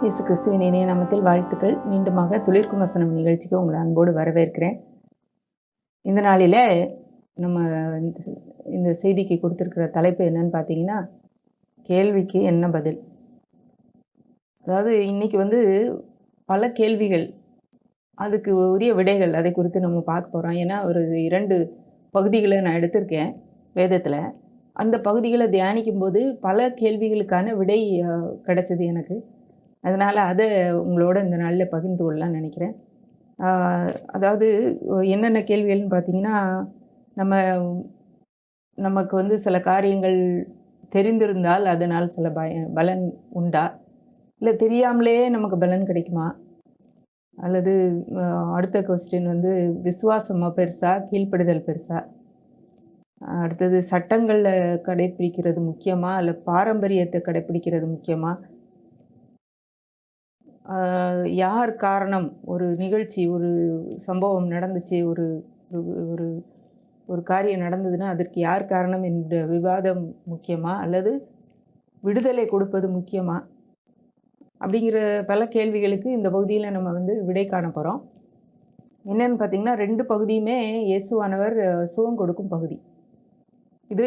இயேசு கிறிஸ்துவின் இணைய நாமத்தில் வாழ்த்துக்கள். மீண்டுமாக துளிர்க்கும் வசனம் நிகழ்ச்சிக்கு உங்களை அன்போடு வரவேற்கிறேன். இந்த நாளில் நம்ம இந்த செய்திக்கு கொடுத்துருக்கிற தலைப்பு என்னன்னு பார்த்தீங்கன்னா, கேள்விக்கு என்ன பதில். அதாவது இன்னைக்கு பல கேள்விகள், அதுக்கு உரிய விடைகள், அதை குறித்து நம்ம பார்க்க போகிறோம். ஏன்னா ஒரு 2 பகுதிகளை நான் எடுத்திருக்கேன் வேதத்தில். அந்த பகுதிகளை தியானிக்கும்போது பல கேள்விகளுக்கான விடை கிடைச்சது எனக்கு. அதனால் அதை உங்களோட இந்த நாளில் பகிர்ந்து கொள்ளலாம்னு நினைக்கிறேன். அதாவது என்னென்ன கேள்விகள்னு பார்த்தீங்கன்னா, நமக்கு சில காரியங்கள் தெரிந்திருந்தால் அதனால் சில பலன் உண்டா? இல்லை தெரியாமலே நமக்கு பலன் கிடைக்குமா? அல்லது அடுத்த கொஸ்டின் விசுவாசமா பெருசா, கீழ்ப்படிதல் பெருசா? அடுத்தது சட்டங்களில் கடைப்பிடிக்கிறது முக்கியமா, இல்லை பாரம்பரியத்தை கடைப்பிடிக்கிறது முக்கியமா? யார் காரணம்? ஒரு நிகழ்ச்சி, ஒரு சம்பவம் நடந்துச்சு, ஒரு ஒரு ஒரு காரியம் நடந்ததுன்னா அதற்கு யார் காரணம் என்ற விவாதம் முக்கியமா, அல்லது விடுதலை கொடுப்பது முக்கியமா? அப்படிங்கிற பல கேள்விகளுக்கு இந்த பகுதியில் நம்ம விடை காண போகிறோம். என்னன்னு பார்த்தீங்கன்னா, 2 பகுதியுமே இயேசுவானவர் சுகம் கொடுக்கும் பகுதி. இது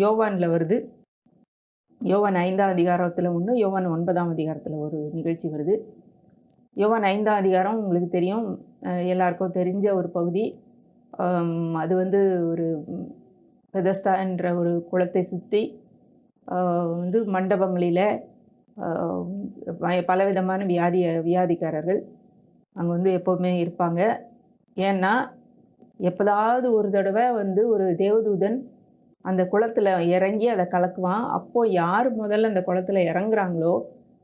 யோவானில் வருது. யோவான் 5ஆம் அதிகாரத்தில் ஒன்று, யோவான் 9ஆம் அதிகாரத்தில் ஒரு நிகழ்ச்சி வருது. யோவான் 5ஆம் அதிகாரம் உங்களுக்கு தெரியும், எல்லாருக்கும் தெரிஞ்ச ஒரு பகுதி. அது ஒரு பெதஸ்தா என்ற ஒரு குளத்தை சுற்றி மண்டபங்களில் பலவிதமான வியாதிக்காரர்கள் அங்கே எப்போவுமே இருப்பாங்க. ஏன்னா எப்போதாவது ஒரு தடவை ஒரு தேவதூதன் அந்த குளத்தில் இறங்கி அதை கலக்குவான். அப்போது யார் முதல்ல அந்த குளத்தில் இறங்குறாங்களோ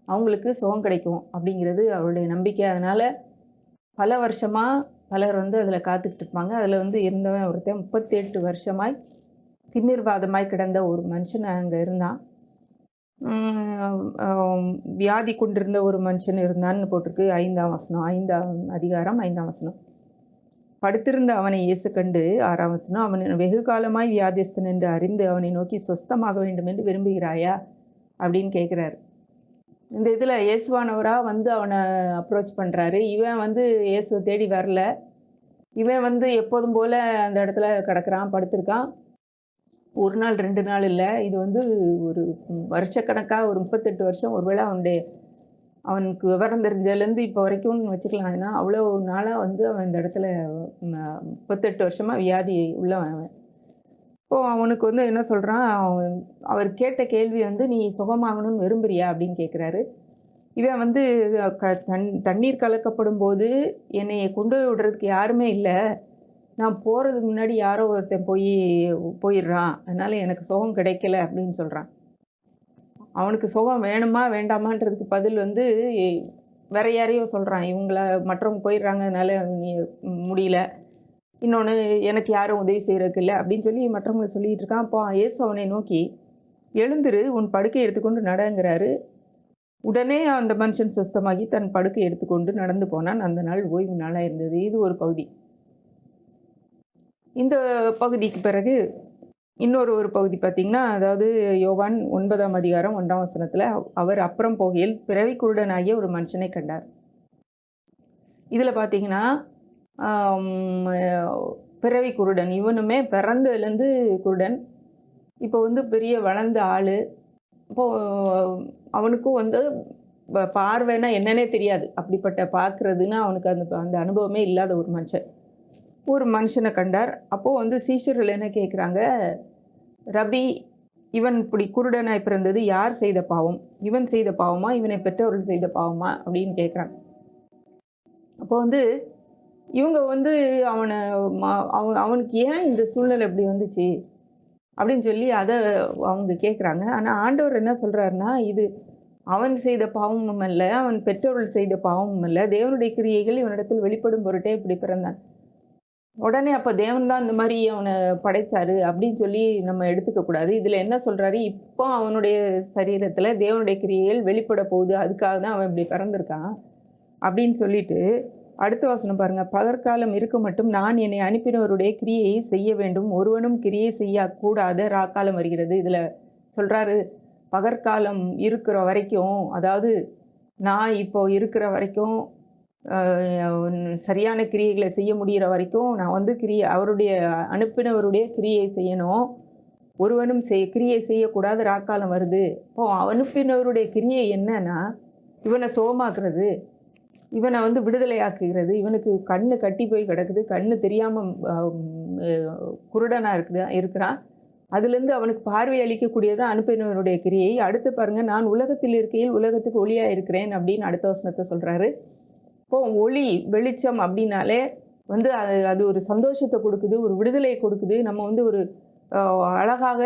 அவங்களுக்கு சுகம் கிடைக்கும் அப்படிங்கிறது அவருடைய நம்பிக்கை. அதனால் பல வருஷமாக பலர் அதில் காத்துக்கிட்டு இருப்பாங்க. அதில் இருந்தவன் ஒருத்தன் 38 வருஷமாய் திமிர்வாதமாய் கிடந்த ஒரு மனுஷன் அங்கே இருந்தான். வியாதி கொண்டிருந்த ஒரு மனுஷன் இருந்தான்னு போட்டிருக்கு 5ஆம் வசனம், 5ஆம் அதிகாரம் 5ஆம் வசனம். படுத்திருந்த அவனை இயேசு கண்டு 6ஆம் வசனம், அவன் வெகு காலமாய் வியாதிஸ்தன் என்று அறிந்து அவனை நோக்கி சொஸ்தமாக வேண்டும் என்று விரும்புகிறாயா அப்படின்னு கேட்குறாரு. இந்த இதில் இயேசுவானவராக அவனை அப்ரோச் பண்ணுறாரு. இவன் இயேசுவை தேடி வரல. இவன் எப்போதும் போல் அந்த இடத்துல கிடக்கிறான், படுத்திருக்கான். ஒரு நாள் 2 நாள் இல்லை, இது ஒரு வருஷக்கணக்காக, ஒரு 38 வருஷம். ஒருவேளை அவனுக்கு விவரம் தெரிஞ்சதுலேருந்து இப்போ வரைக்கும்னு வச்சுக்கலாம். ஏன்னா அவ்வளோ நாளாக அவன் இந்த இடத்துல 38 வருஷமாக வியாதி உள்ளவன் அவன். இப்போது அவனுக்கு என்ன சொல்கிறான், அவர் கேட்ட கேள்வி நீ சுகமாகணும்னு விரும்புறியா அப்படின்னு கேட்குறாரு. இவன் தண்ணீர் கலக்கப்படும் போது என்னை கொண்டு விடுறதுக்கு யாருமே இல்லை, நான் போகிறதுக்கு முன்னாடி யாரோ ஒருத்தன் போயிடுறான், அதனால் எனக்கு சுகம் கிடைக்கல அப்படின்னு சொல்கிறான். அவனுக்கு சுகம் வேணுமா வேண்டாமான்றதுக்கு பதில் வேற யாரையோ சொல்கிறான். மற்றவங்க போயிடுறாங்க, அதனால் முடியல. இன்னொன்று, எனக்கு யாரும் உதவி செய்கிறதுக்கு இல்லை அப்படின்னு சொல்லி மற்றவங்களை சொல்லிகிட்டு இருக்கான். அப்போ இயேசு அவனை நோக்கி எழுந்திரு, உன் படுக்கை எடுத்துக்கொண்டு நடங்கிறாரு. உடனே அந்த மனுஷன் சுஸ்தமாகி தன் படுக்கை எடுத்துக்கொண்டு நடந்து போனான். அந்த நாள் ஓய்வு நாளாக இருந்தது. இது ஒரு பகுதி. இந்த பகுதிக்கு பிறகு இன்னொரு பகுதி பார்த்திங்கன்னா, அதாவது யோவான் 9ஆம் அதிகாரம் 1ஆம் வசனத்தில், அவர் அப்புறம் போகையில் பிறவி குருடனாகிய ஒரு மனுஷனை கண்டார். இதில் பார்த்திங்கன்னா, பிறவி குருடன், இவனுமே பிறந்ததுலேருந்து குருடன். இப்போ பெரிய வளர்ந்த ஆள். இப்போது அவனுக்கும் பார்வைன்னா என்னன்னே தெரியாது. அப்படிப்பட்ட பார்க்குறதுன்னா அவனுக்கு அந்த அனுபவமே இல்லாத ஒரு மனுஷனை கண்டார். அப்போது சீஷர்கள் என்ன கேட்குறாங்க, ரபி, இவன் இப்படி குருடனாய் பிறந்தது யார் செய்த பாவம்? இவன் செய்த பாவமா, இவனை பெற்றவர்கள் செய்த பாவமா அப்படின்னு கேட்குறாங்க. அப்போ இவங்க அவனுக்கு ஏன் இந்த சூழ்நிலை இப்படி வந்துச்சு அப்படின்னு சொல்லி அதை அவங்க கேட்குறாங்க. ஆனால் ஆண்டவர் என்ன சொல்கிறாருன்னா, இது அவன் செய்த பாவமும் அல்ல, அவன் பெற்றோர்கள் செய்த பாவமும் அல்ல, தேவனுடைய கிரியைகள் இவனிடத்தில் வெளிப்படும் பொருட்டே இப்படி பிறந்தான். உடனே அப்போ தேவன் தான் இந்த மாதிரி அவனை படைச்சாரு அப்படின்னு சொல்லி நம்ம எடுத்துக்கக்கூடாது. இதில் என்ன சொல்கிறாரு, இப்போ அவனுடைய சரீரத்தில் தேவனுடைய கிரியைகள் வெளிப்பட போகுது, அதுக்காக தான் அவன் இப்படி பிறந்திருக்கான் அப்படின்னு சொல்லிட்டு அடுத்த வசனம் பாருங்கள். பகற்காலம் இருக்க மட்டும் நான் என்னை அனுப்பினவருடைய கிரியையை செய்ய வேண்டும், ஒருவனும் கிரியை செய்யக்கூடாத ராக்காலம் வருகிறது. இதில் சொல்கிறாரு, பகற்காலம் இருக்கிற வரைக்கும், அதாவது நான் இப்போ இருக்கிற வரைக்கும் சரியான கிரியைகளை செய்ய முடிகிற வரைக்கும் நான் வந்து அவருடைய அனுப்பினவருடைய கிரியை செய்யணும். ஒருவனும் கிரியை செய்யக்கூடாத ராக்காலம் வருது. இப்போ அனுப்பினவருடைய கிரியை என்னன்னா, இவனை சுகமாக்குறது, இவனை வந்து விடுதலையாக்குகிறது. இவனுக்கு கண்ணு கட்டி போய் கிடக்குது, கண்ணு தெரியாமல் குருடனாக இருக்கிறான். அதுலேருந்து அவனுக்கு பார்வை அளிக்கக்கூடியதான் அனுப்பினவருடைய கிரியை. அடுத்து பாருங்கள், நான் உலகத்தில் இருக்கையில் உலகத்துக்கு ஒளியாக இருக்கிறேன் அப்படின்னு அடுத்த வசனத்தை சொல்கிறாரு. இப்போது ஒளி வெளிச்சம் அப்படின்னாலே வந்து அது ஒரு சந்தோஷத்தை கொடுக்குது, ஒரு விடுதலையை கொடுக்குது. நம்ம வந்து ஒரு அழகாக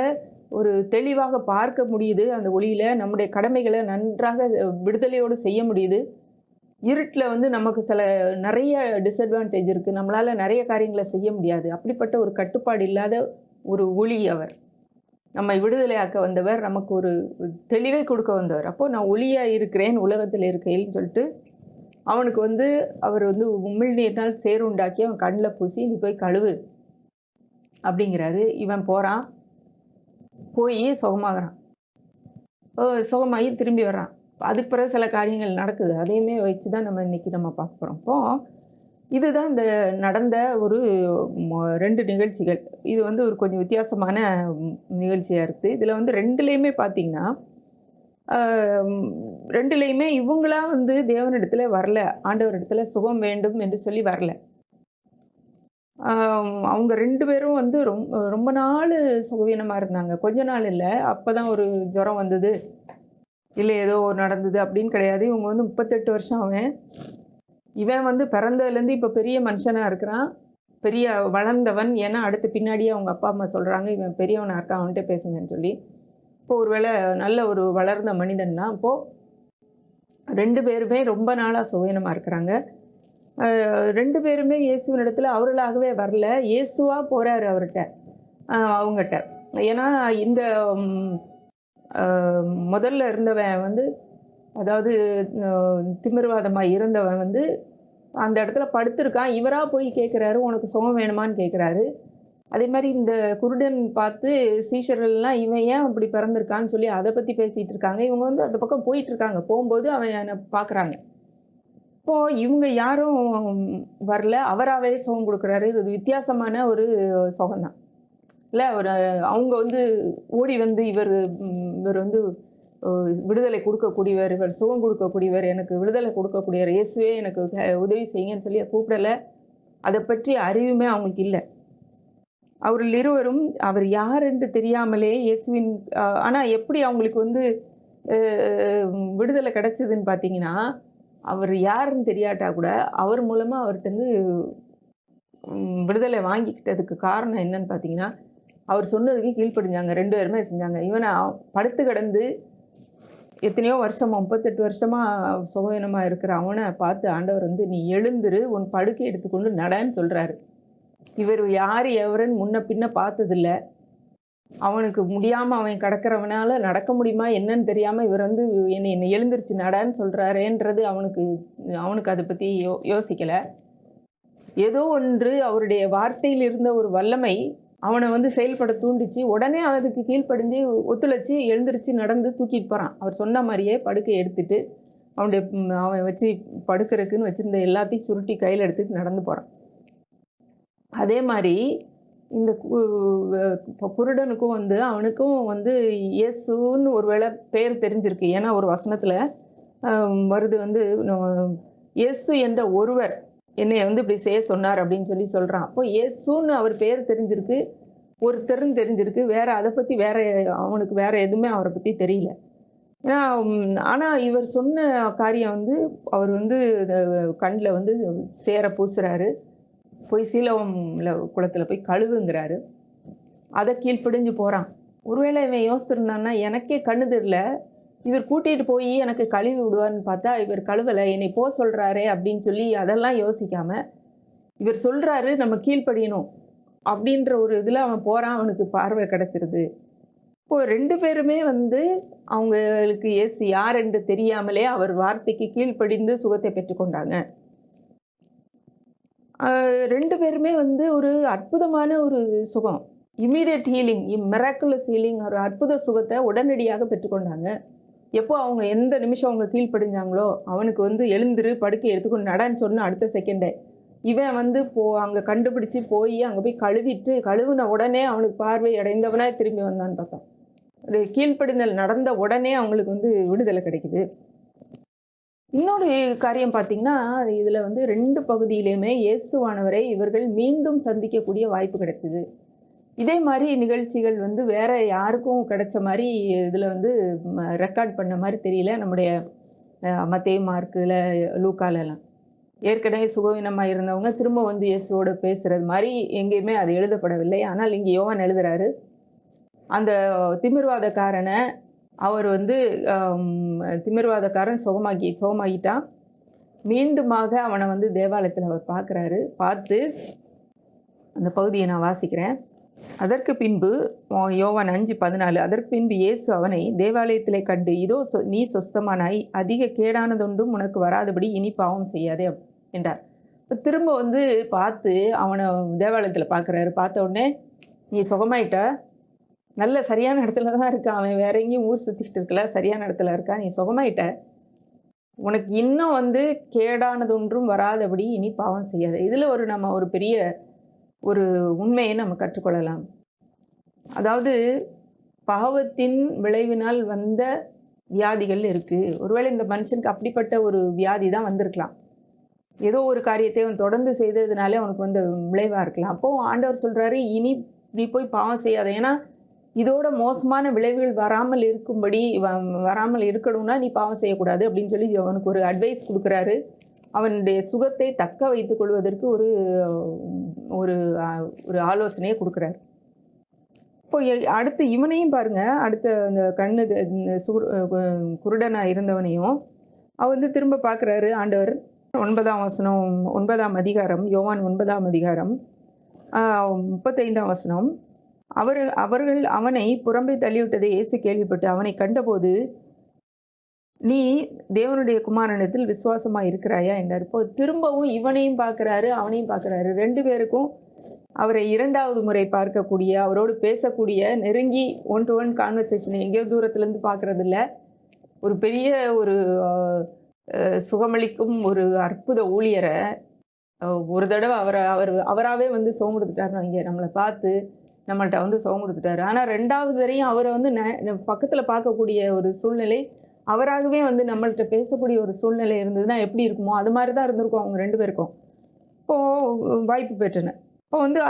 ஒரு தெளிவாக பார்க்க முடியுது. அந்த ஒளியில் நம்முடைய கடமைகளை நன்றாக விடுதலையோடு செய்ய முடியுது. இருட்டில் வந்து நமக்கு நிறைய டிஸ்அட்வான்டேஜ் இருக்குது. நம்மளால் நிறைய காரியங்களை செய்ய முடியாது. அப்படிப்பட்ட ஒரு கட்டுப்பாடு இல்லாத ஒரு ஒளி அவர். நம்மை விடுதலையாக்க வந்தவர், நமக்கு ஒரு தெளிவை கொடுக்க வந்தவர். அப்போது நான் ஒளியாக இருக்கிறேன் உலகத்தில் இருக்கையில்னு சொல்லிட்டு அவனுக்கு வந்து அவர் வந்து உமிழ்நீர்னால் சேறு உண்டாக்கி அவன் கண்ணில் பூசி நீ போய் கழுவு அப்படிங்கிறாரு. இவன் போகிறான், போய் சுகமாகறான். சுகமாகி திரும்பி வர்றான். அதுக்கு பிறகு சில காரியங்கள் நடக்குது. அதையுமே வச்சு தான் நம்ம இன்றைக்கி பார்க்க போகிறோம். இப்போது இதுதான் இந்த நடந்த ஒரு 2 நிகழ்ச்சிகள். இது வந்து ஒரு கொஞ்சம் வித்தியாசமான நிகழ்ச்சியாக இருக்குது. இதில் வந்து 2லேயுமே பார்த்திங்கன்னா, 2லேயுமே இவங்களா வந்து தேவனிடத்தில் வரல, ஆண்டவரிடத்துல சுகம் வேண்டும் என்று சொல்லி வரல. அவங்க 2 பேரும் வந்து ரொம்ப நாள் சுகவீனமாக இருந்தாங்க. கொஞ்ச நாள் இல்லை, அப்போ தான் ஒரு ஜுரம் வந்தது, இல்லை ஏதோ நடந்தது அப்படின்னு கிடையாது. இவங்க வந்து 38 வருஷம் இவன் வந்து பிறந்ததுலேருந்து இப்போ பெரிய மனுஷனாக இருக்கிறான், பெரிய வளர்ந்தவன். ஏன்னா அடுத்து பின்னாடியே அவங்க அப்பா அம்மா சொல்கிறாங்க இவன் பெரியவனாக இருக்கான், அவன்கிட்ட பேசுங்கன்னு சொல்லி. இப்போ ஒருவேளை நல்ல ஒரு வளர்ந்த மனிதன் தான். இப்போது 2 பேருமே ரொம்ப நாளாக சுகவீனமாக இருக்கிறாங்க. 2 பேருமே இயேசுவினிடத்தில் அவர்களாகவே வரல, இயேசுவாக போகிறாரு அவர்கிட்ட, அவங்ககிட்ட. ஏன்னா இந்த முதல்ல இருந்தவன் வந்து, அதாவது திமிர்வாதமாக இருந்தவன் வந்து அந்த இடத்துல படுத்திருக்கான். இவராக போய் கேட்குறாரு, உனக்கு சுகம் வேணுமான்னு கேட்குறாரு. அதே மாதிரி இந்த குருடன் பார்த்து சீஷர்கள்லாம் இவன் ஏன் அப்படி பிறந்திருக்கான்னு சொல்லி அதை பற்றி பேசிகிட்டு இருக்காங்க. இவங்க வந்து அந்த பக்கம் போயிட்டுருக்காங்க. போகும்போது அவன் பார்க்குறாங்க. இப்போது இவங்க யாரும் வரல, அவராகவே சுகம் கொடுக்குறாரு. இது வித்தியாசமான ஒரு சுகம்தான் இல்லை. அவங்க வந்து ஓடி வந்து இவர் வந்து விடுதலை கொடுக்கக்கூடியவர், இவர் சுகம் கொடுக்கக்கூடியவர், எனக்கு விடுதலை கொடுக்கக்கூடியவர், இயேசுவே எனக்கு உதவி செய்யுங்கன்னு சொல்லி கூப்பிடலை. அதை பற்றி அறிவுமே அவங்களுக்கு இல்லை. அவர்கள் இருவரும் அவர் யார் என்று தெரியாமலே இயேசுவின் ஆனால் எப்படி அவங்களுக்கு வந்து விடுதலை கிடைச்சதுன்னு பார்த்தீங்கன்னா, அவர் யாருன்னு தெரியாட்டா கூட அவர் மூலமாக அவர்கிட்ட விடுதலை வாங்கிக்கிட்டதுக்கு காரணம் என்னன்னு பார்த்தீங்கன்னா, அவர் சொன்னதுக்கு கீழ்ப்படிஞ்சாங்க. 2 பேருமே செஞ்சாங்க. இவனை படுத்து கிடந்து எத்தனையோ வருஷம் 38 வருஷமாக சுகவீனமாக இருக்கிற அவனை பார்த்து ஆண்டவர் வந்து நீ எழுந்துரு, உன் படுக்கை எடுத்துக்கொண்டு நடன்னு சொல்கிறாரு. இவர் யார் எவருன்னு முன்ன பின்ன பார்த்ததில்ல. அவனுக்கு முடியாமல் அவன் கிடக்கிறவனால நடக்க முடியுமா என்னன்னு தெரியாமல் இவர் வந்து என்னை எழுந்திருச்சு நடன்னு சொல்கிறாரேன்றது அவனுக்கு அதை பற்றி யோசிக்கலை. ஏதோ ஒன்று அவருடைய வார்த்தையில் இருந்த ஒரு வல்லமை அவனை வந்து செயல்பட தூண்டிச்சு. உடனே அதுக்கு கீழ்ப்படிஞ்சு ஒத்துழைச்சி எழுந்திரிச்சு நடந்து தூக்கிட்டு போகிறான். அவர் சொன்ன மாதிரியே படுக்கை எடுத்துட்டு அவன் வச்சு படுக்கிறதுக்குன்னு வச்சுருந்த எல்லாத்தையும் சுருட்டி கையில் எடுத்துட்டு நடந்து போகிறான். அதே மாதிரி இந்த குருடனுக்கும் வந்து அவனுக்கும் வந்து இயேசுன்னு ஒரு வேளை பேர் தெரிஞ்சிருக்கு. ஏன்னா ஒரு வசனத்தில் வருது வந்து, இயேசு என்ற ஒருவர் என்னை வந்து இப்படி செய்ய சொன்னார் அப்படின்னு சொல்லி சொல்கிறான். அப்போ இயேசுன்னு அவர் பேர் தெரிஞ்சிருக்கு, ஒருத்தருன்னு தெரிஞ்சிருக்கு. வேற அதை பற்றி அவனுக்கு வேற எதுவுமே அவரை பற்றி தெரியல. ஏன்னா ஆனால் இவர் சொன்ன காரியம் வந்து அவர் வந்து கண்ணில் வந்து சேர பூசுறாரு, போய் சீலவம்ல குளத்தில் போய் கழுவுங்கிறாரு. அதை கீழ்ப்படிஞ்சு போகிறான். ஒருவேளை இவன் யோசித்திருந்தான்னா, எனக்கே கண்ணு தெரியல, இவர் கூட்டிகிட்டு போய் எனக்கு கழுவி விடுவார்னு பார்த்தா இவர் கழுவலை, என்னை போக சொல்கிறாரே அப்படின்னு சொல்லி அதெல்லாம் யோசிக்காமல் இவர் சொல்கிறாரு நம்ம கீழ்ப்படியணும் அப்படின்ற ஒரு இதில் அவன் போகிறான். அவனுக்கு பார்வை கிடச்சிருது. இப்போது 2 பேருமே வந்து அவங்களுக்கு இயேசு யார் என்று தெரியாமலே அவர் வார்த்தைக்கு கீழ்ப்படிந்து சுகத்தை பெற்றுக்கொண்டாங்க. 2 பேருமே வந்து ஒரு அற்புதமான ஒரு சுகம், இம்மீடியட் ஹீலிங், மிராக்குலஸ் ஹீலிங், ஒரு அற்புத சுகத்தை உடனடியாக பெற்றுக்கொண்டாங்க. எப்போ அவங்க எந்த நிமிஷம் அவங்க கீழ்ப்படிஞ்சாங்களோ, அவனுக்கு வந்து எழுந்துரு, படுக்கைய எடுத்துக்கொண்டு நடன்னு சொன்ன அடுத்த செகண்டே, இவன் வந்து அங்க கண்டுபிடிச்சு போயி, அங்க போய் கழுவிட்டு, கழுவுன உடனே அவனுக்கு பார்வை அடைந்தவனா திரும்பி வந்தான்னு பார்த்தா. ஒரு கீழ்ப்படிதல் நடந்த உடனே அவங்களுக்கு வந்து விடுதலை கிடைக்குது. இன்னொரு காரியம் பார்த்தீங்கன்னா, இதுல வந்து 2 பகுதியிலயுமே இயேசுவானவரை இவர்கள் மீண்டும் சந்திக்கக்கூடிய வாய்ப்பு கிடைச்சது. இதே மாரி நிகழ்ச்சிகள் வந்து வேற யாருக்கும் கிடைச்ச மாரி இதுல வந்து ரெக்கார்ட் பண்ண மாரி தெரியல. நம்முடைய மத்தேயு, மார்க்குல, லூக்காலலாம். ஏற்கனவே சுகவீனமா இருந்தவங்க திரும்ப வந்து இயேசுவோட பேசுறது மாரி எங்கேயுமே அது எழுதப்படவில்லை. ஆனால் இங்க யோவான் எழுதுறாரு. அந்த திமிர்வாதக்காரன அவர் வந்து திமிர்வாதக்காரன் சுகமாகிட்டான். மீண்டுமாக அவன வந்து தேவாலயத்துல அவர் பார்க்குறாரு. பார்த்து அந்த பகுதியை நான் வாசிக்கிறேன். அதற்கு பின்பு யோவான் 5:14 அதற்கு பின்பு இயேசு அவனை தேவாலயத்திலே கண்டு, இதோ நீ சொஸ்தமானாய், அதிக கேடானதொன்றும் உனக்கு வராதபடி இனி பாவம் செய்யாதே என்றார். திரும்ப வந்து பார்த்து அவனை தேவாலயத்தில் பார்க்குறாரு. பார்த்த உடனே நீ சுகமாயிட்ட, நல்ல சரியான இடத்துல தான் இருக்கான். அவன் வேற எங்கேயும் ஊர் சுற்றிக்கிட்டு இருக்கல, சரியான இடத்துல இருக்கான். நீ சுகமாயிட்ட, உனக்கு இன்னும் வந்து கேடானதொன்றும் வராதபடி இனி பாவம் செய்யாத. இதில் நம்ம ஒரு பெரிய ஒரு உண்மையை நம்ம கற்றுக்கொள்ளலாம். அதாவது பாவத்தின் விளைவினால் வந்த வியாதிகள் இருக்கு. ஒருவேளை இந்த மனுஷனுக்கு அப்படிப்பட்ட ஒரு வியாதி தான் வந்திருக்கலாம். ஏதோ ஒரு காரியத்தை அவன் தொடர்ந்து செய்ததுனாலே அவனுக்கு வந்த விளைவா இருக்கலாம். அப்போ ஆண்டவர் சொல்றாரு, இனி நீ போய் பாவம் செய்யாத. ஏன்னா இதோட மோசமான விளைவுகள் வராமல் இருக்கணும்னா நீ பாவம் செய்யக்கூடாது அப்படின்னு சொல்லி அவனுக்கு ஒரு அட்வைஸ் கொடுக்குறாரு. அவனுடைய சுகத்தை தக்க வைத்துக் கொள்வதற்கு ஒரு ஒரு ஒரு ஆலோசனையை கொடுக்குறாரு. இப்போ அடுத்து இவனையும் பாருங்க, அடுத்த அந்த கண்ணு குருடனா இருந்தவனையும் அவன் வந்து திரும்ப பார்க்குறாரு ஆண்டவர். 9ஆம் வசனம், 9ஆம் அதிகாரம், யோவான் 9ஆம் அதிகாரம் 35ஆம் வசனம். அவர்கள் அவனை புறம்பே தள்ளிவிட்டதை இயேசு கேள்விப்பட்டு அவனை கண்டபோது, நீ தேவனுடைய குமாரனிடத்தில் விசுவாசமா இருக்கிறாயா என்றார். இப்போ திரும்பவும் இவனையும் பார்க்குறாரு, அவனையும் பார்க்குறாரு. 2 பேருக்கும் அவரை 2வது முறை பார்க்கக்கூடிய, அவரோடு பேசக்கூடிய, நெருங்கி ஒன் டு ஒன் கான்வர்சேஷன், எங்கேயோ தூரத்துலேருந்து பார்க்கறது இல்லை. ஒரு பெரிய ஒரு சுகமளிக்கும் ஒரு அற்புத ஊழியரை ஒரு தடவை அவராகவே வந்து சுகம் கொடுத்துட்டாருன்னு வைங்க. நம்மளை பார்த்து நம்மள்கிட்ட வந்து சுகம் கொடுத்துட்டாரு. ஆனால் 2வது தரையும் அவரை வந்து பக்கத்தில் பார்க்கக்கூடிய ஒரு சூழ்நிலை, அவராகவே வந்து நம்மள்கிட்ட பேசக்கூடிய ஒரு சூழ்நிலை இருந்ததுன்னா எப்படி இருக்குமோ அது மாதிரி தான் இருந்திருக்கும் அவங்க 2 பேருக்கும். இப்போது வாய்ப்பு பெற்றன. இப்போ வந்து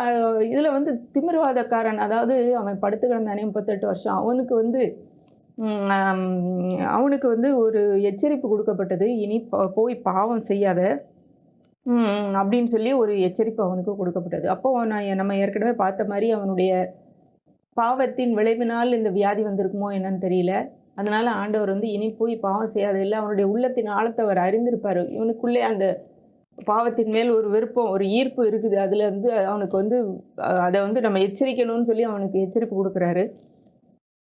இதில் வந்து திமிர்வாதக்காரன், அதாவது அவன் படுத்து கிடந்தானே 38 வருஷம், அவனுக்கு வந்து ஒரு எச்சரிப்பு கொடுக்கப்பட்டது. இனி போய் பாவம் செய்யாத அப்படின்னு சொல்லி ஒரு எச்சரிப்பு அவனுக்கு கொடுக்கப்பட்டது. அப்போ நம்ம ஏற்கனவே பார்த்த மாதிரி அவனுடைய பாவத்தின் விளைவினால் இந்த வியாதி வந்திருக்குமோ என்னன்னு தெரியல. அதனால ஆண்டவர் வந்து இனி போய் பாவம் செய்யாத இல்லை, அவனுடைய உள்ளத்தின் ஆழத்தை அவர் அறிந்திருப்பார். இவனுக்குள்ளே அந்த பாவத்தின் மேல் ஒரு விருப்பம், ஒரு ஈர்ப்பு இருக்குது. அதுல இருந்து அவனுக்கு வந்து அதை வந்து நம்ம எச்சரிக்கணும்னு சொல்லி அவனுக்கு எச்சரிப்பு கொடுக்குறாரு.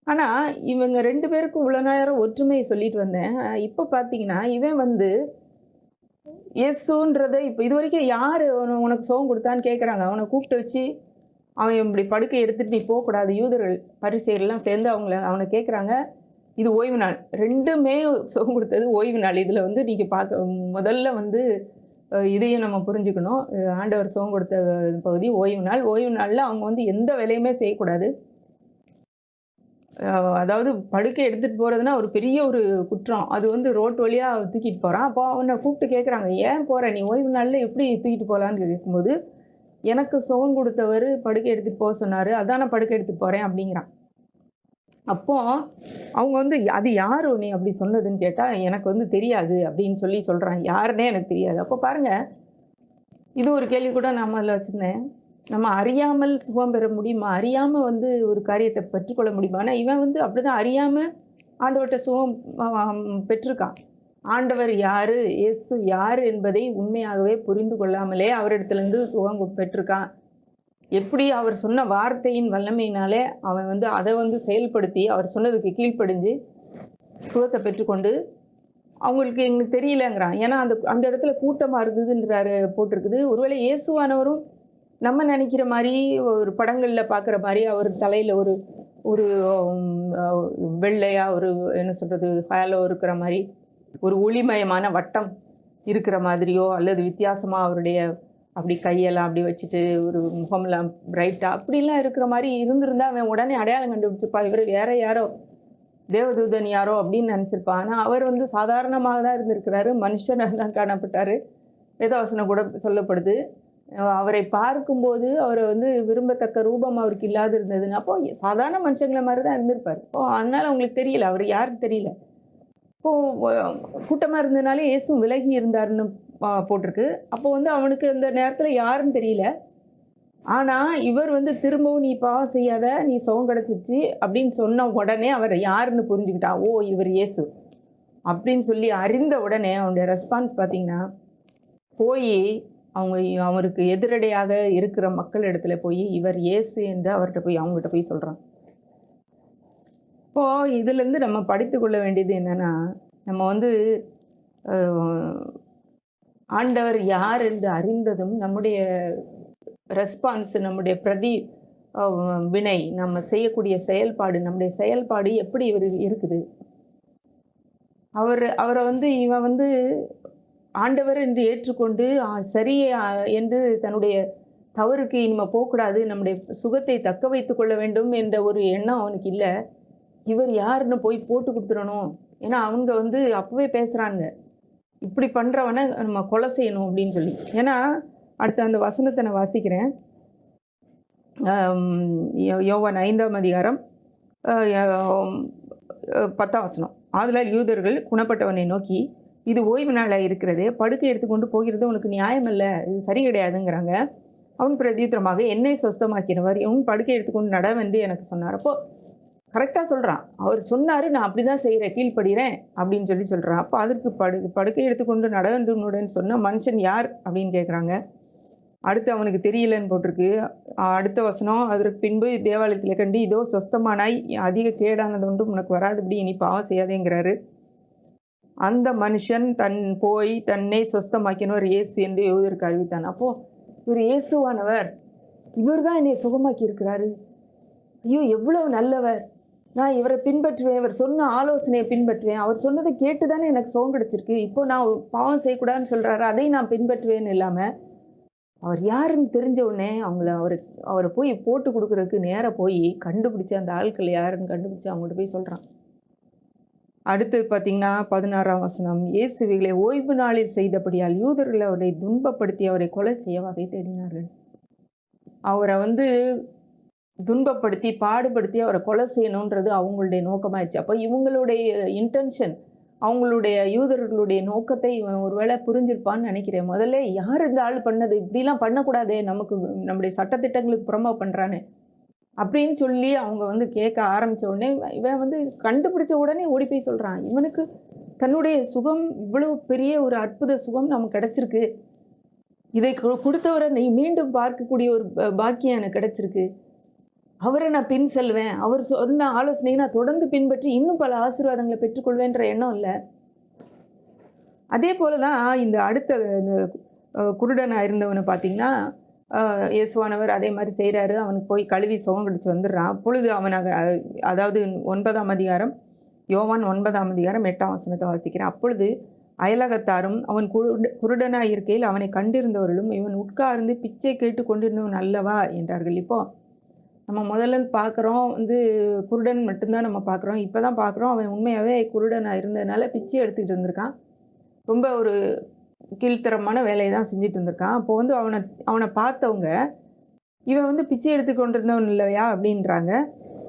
ஆனா இவங்க 2 பேருக்கும் இவ்வளோ நேரம் ஒற்றுமையை சொல்லிட்டு வந்தேன். இப்போ பார்த்தீங்கன்னா இவன் வந்து இயேசுன்றதை இப்போ இது வரைக்கும் யார் உனக்கு சுகம் கொடுத்தான்னு கேட்குறாங்க. அவனை கூப்பிட்டு வச்சு அவன் இப்படி படுக்கை எடுத்துட்டு நீ போகக்கூடாது. யூதர்கள் பரிசேயர்லாம் சேர்ந்து அவனை கேட்குறாங்க, இது ஓய்வு நாள். 2மே சுகம் கொடுத்தது ஓய்வு நாள். இதில் வந்து நீங்கள் முதல்ல வந்து இதையும் நம்ம புரிஞ்சுக்கணும். ஆண்டவர் சுகம் கொடுத்த பகுதி ஓய்வு நாள். ஓய்வு நாளில் அவங்க வந்து எந்த வேலையுமே செய்யக்கூடாது. அதாவது படுக்கை எடுத்துகிட்டு போகிறதுனா ஒரு பெரிய ஒரு குற்றம். அது வந்து ரோட்டு வழியாக தூக்கிட்டு போகிறான். அப்போ அவனை கூப்பிட்டு கேட்குறாங்க, ஏன் போகிற நீ ஓய்வு நாளில் எப்படி தூக்கிட்டு போகலான்னு கேட்கும்போது, எனக்கு சுகம் கொடுத்தவர் படுக்கை எடுத்துகிட்டு போக சொன்னார், அதான் நான் படுக்கை எடுத்துகிட்டு போகிறேன் அப்படிங்கிறான். அப்போ அவங்க வந்து அது யார் நீ அப்படி சொன்னதுன்னு கேட்டால், எனக்கு வந்து தெரியாது அப்படின்னு சொல்லி சொல்கிறான். யாருன்னே எனக்கு தெரியாது. அப்போ பாருங்கள், இது ஒரு கேள்வி கூட நான் அதில் வச்சுருந்தேன். நம்ம அறியாமல் சுகம் பெற முடியுமா? அறியாமல் வந்து ஒரு காரியத்தை பெற்றுக்கொள்ள முடியுமா? ஆனால் இவன் வந்து அப்படிதான் அறியாமல் ஆண்டவர்கிட்ட சுகம் பெற்றிருக்கான். ஆண்டவர் யார், இயேசு யார் என்பதை உண்மையாகவே புரிந்து கொள்ளாமலே அவரிடத்துலேருந்து சுகம் பெற்றிருக்கான். எப்படி அவர் சொன்ன வார்த்தையின் வல்லமையினாலே அவன் வந்து அதை வந்து செயல்படுத்தி அவர் சொன்னதுக்கு கீழ்ப்படிஞ்சு சுகத்தை பெற்றுக்கொண்டு அவங்களுக்கு எங்களுக்கு தெரியலங்கிறான். ஏன்னா அந்த இடத்துல கூட்டமாக இருந்ததுன்றாரு போட்டிருக்குது. ஒருவேளை இயேசுவானவரும் நம்ம நினைக்கிற மாதிரி ஒரு படங்களில் பார்க்குற மாதிரி அவர் தலையில் ஒரு ஒரு வெள்ளையா ஒரு என்ன சொல்கிறது, ஹேலோ இருக்கிற மாதிரி ஒரு ஒளிமயமான வட்டம் இருக்கிற மாதிரியோ, அல்லது வித்தியாசமாக அவருடைய அப்படி கையெல்லாம் அப்படி வச்சுட்டு ஒரு முகமெல்லாம் பிரைட்டாக அப்படிலாம் இருக்கிற மாதிரி இருந்திருந்தா அவன் உடனே அடையாளம் கண்டுபிடிச்சிருப்பான், இவர் வேற யாரோ தேவதூதன் யாரோ அப்படின்னு நினச்சிருப்பான். ஆனால் அவர் வந்து சாதாரணமாக தான் இருந்திருக்கிறாரு, மனுஷனாக தான் காணப்பட்டார். வேதவசனம் கூட சொல்லப்படுது, அவரை பார்க்கும்போது அவரை வந்து விரும்பத்தக்க ரூபம் அவருக்கு இல்லாது இருந்ததுன்னு. அப்போ சாதாரண மனுஷங்களை மாதிரி தான் இருந்திருப்பார். அதனால அவங்களுக்கு தெரியல, அவர் யாருக்கு தெரியல. இப்போ கூட்டமாக இருந்ததுனாலே இயேசு விலகி இருந்தாருன்னு போட்டிருக்கு. அப்போ வந்து அவனுக்கு அந்த நேரத்தில் யாருன்னு தெரியல. ஆனால் இவர் வந்து திரும்பவும் நீ பாவம் செய்யாத, நீ சுகம் கிடச்சிருச்சு அப்படின்னு சொன்ன உடனே அவர் யாருன்னு புரிஞ்சுக்கிட்டா. ஓ, இவர் இயேசு அப்படின்னு சொல்லி அறிந்த உடனே அவனுடைய ரெஸ்பான்ஸ் பார்த்தீங்கன்னா, போய் அவருக்கு எதிரடையாக இருக்கிற மக்கள் இடத்துல போய் இவர் இயேசு என்று அவங்ககிட்ட போய் சொல்கிறான். இப்போது இதுலேருந்து நம்ம படித்து கொள்ள வேண்டியது என்னென்னா, நம்ம வந்து ஆண்டவர் யார் என்று அறிந்ததும் நம்முடைய ரெஸ்பான்ஸ், நம்முடைய வினை, நம்ம செய்யக்கூடிய செயல்பாடு, நம்முடைய செயல்பாடு எப்படி இருக்குது. அவரை வந்து இவன் வந்து ஆண்டவர் என்று ஏற்றுக்கொண்டு சரி என்று தன்னுடைய தவறுக்கு இனிமேல் போகக்கூடாது, நம்முடைய சுகத்தை தக்க வைத்து கொள்ள வேண்டும் என்ற ஒரு எண்ணம் அவனுக்கு இல்லை. இவர் யாருன்னு போய் போட்டு கொடுத்துடணும். ஏன்னா அவங்க வந்து அப்போவே பேசுகிறாங்க, இப்படி பண்ணுறவனை நம்ம கொலை செய்யணும் அப்படின்னு சொல்லி. ஏன்னா அடுத்த அந்த வசனத்தை நான் வாசிக்கிறேன். யோவான் 5ஆம் அதிகாரம் 10ஆம் வசனம். ஆதலால் யூதர்கள் குணப்பட்டவனை நோக்கி, இது ஓய்வு நாளாக இருக்கிறதே, படுக்கை எடுத்துக்கொண்டு போகிறது உனக்கு நியாயம் இல்லை, இது சரி கிடையாதுங்கிறாங்க. அவன் பிரதித்திரமாக, என்னை சொஸ்தமாக்கினவர் உன் படுக்கை எடுத்துக்கொண்டு நடவென்று எனக்கு சொன்னார். அப்போ கரெக்டாக சொல்கிறான். அவர் சொன்னார், நான் அப்படி தான் செய்கிறேன், கீழ்ப்படுகிறேன் அப்படின்னு சொல்லி சொல்கிறான். அப்போ அதற்கு படுக்கை எடுத்துக்கொண்டு நடவென்றுடன் சொன்ன மனுஷன் யார் அப்படின்னு கேட்குறாங்க. அடுத்து அவனுக்கு தெரியலன்னு போட்டிருக்கு. அடுத்த வசனம், அதற்கு பின்பு தேவாலயத்தில் கண்டு, இதோ சொஸ்தமானாய், அதிக கேடானது ஒன்றும் உனக்கு வராதுபடி இனி பாவம் செய்யாதேங்கிறாரு. அந்த மனுஷன் போய் தன்னை சொஸ்தமாக்கினவர் இயேசு என்று யூதருக்கு அறிவித்தான். அப்போது இவர் இயேசுவானவர், இவர் தான் என்னை சுகமாக்கி இருக்கிறாரு, ஐயோ எவ்வளவு நல்லவர், நான் இவரை பின்பற்றுவேன், இவர் சொன்ன ஆலோசனையை பின்பற்றுவேன், அவர் சொன்னதை கேட்டு தானே எனக்கு சுகம் கிடச்சிருக்கு, இப்போ நான் பாவம் செய்யக்கூடாதுன்னு சொல்கிறாரு, அதை நான் பின்பற்றுவேன்னு இல்லாமல் அவர் யாருன்னு தெரிஞ்ச உடனே அவரை போய் போட்டு கொடுக்குறதுக்கு நேராக போய் கண்டுபிடிச்சி அந்த ஆட்கள் யாருன்னு கண்டுபிடிச்சி அவங்கள்ட்ட போய் சொல்கிறான். அடுத்து பார்த்தீங்கன்னா 16ஆம் வசனம், இயேசுவிகளை ஓய்வு நாளில் செய்தபடியால் யூதர்கள் அவரை துன்பப்படுத்தி அவரை கொலை செய்ய வகை தேடினார்கள். அவரை வந்து துன்பப்படுத்தி பாடுபடுத்தி அவரை கொலை செய்யணுன்றது அவங்களுடைய நோக்கமாயிடுச்சு. அப்போ இவங்களுடைய இன்டென்ஷன், அவங்களுடைய யூதர்களுடைய நோக்கத்தை இவன் ஒருவேளை புரிஞ்சிருப்பான்னு நினைக்கிறேன். முதல்ல யார் இந்த ஆள் பண்ணது, இப்படிலாம் பண்ணக்கூடாதே, நம்முடைய சட்டத்திட்டங்களுக்கு புறமா பண்ணுறான்னு அப்படின்னு சொல்லி அவங்க வந்து கேட்க ஆரம்பித்த உடனே இவன் வந்து கண்டுபிடிச்ச உடனே ஓடி போய் சொல்கிறான், இவனுக்கு தன்னுடைய சுகம், இவ்வளவு பெரிய ஒரு அற்புத சுகம் நமக்கு கிடச்சிருக்கு, இதை கொடுத்தவரை நீ மீண்டும் பார்க்கக்கூடிய ஒரு பாக்கியம் எனக்கு கிடச்சிருக்கு, அவரை நான் பின் செல்வேன், அவர் சொன்ன ஆலோசனையை நான் தொடர்ந்து பின்பற்றி இன்னும் பல ஆசீர்வாதங்களை பெற்றுக்கொள்வேன்ற எண்ணம் இல்லை. அதே போல தான் இந்த அடுத்த குருடனாக இருந்தவனை பார்த்தீங்கன்னா, இயேசுவானவர் அதே மாதிரி செய்கிறாரு. அவனுக்கு போய் கழுவி சுகம் கிடச்சி வந்துடுறான். அப்பொழுது அவனாக, அதாவது 9ஆம் அதிகாரம், யோவான் 9ஆம் அதிகாரம் 8ஆம் வசனத்தை வாசிக்கிறேன். அப்பொழுது அயலகத்தாரும் அவன் குருடனாக இருக்கையில் அவனை கண்டிருந்தவர்களும், இவன் உட்கார்ந்து பிச்சை கேட்டு கொண்டிருந்தவன் அல்லவா என்றார்கள். இப்போது நம்ம முதல்ல பார்க்குறோம் வந்து குருடன் மட்டும்தான் நம்ம பார்க்குறோம். இப்போ தான் பார்க்குறோம் அவன் உண்மையாகவே குருடனாக இருந்ததுனால பிச்சை எடுத்துக்கிட்டு இருந்திருக்கான். ரொம்ப ஒரு கீழ்த்தரமான வேலையை தான் செஞ்சுட்டு இருந்திருக்கான். அப்போ வந்து அவனை பார்த்தவங்க, இவன் வந்து பிச்சை எடுத்து கொண்டிருந்தவன் இல்லையா அப்படின்றாங்க.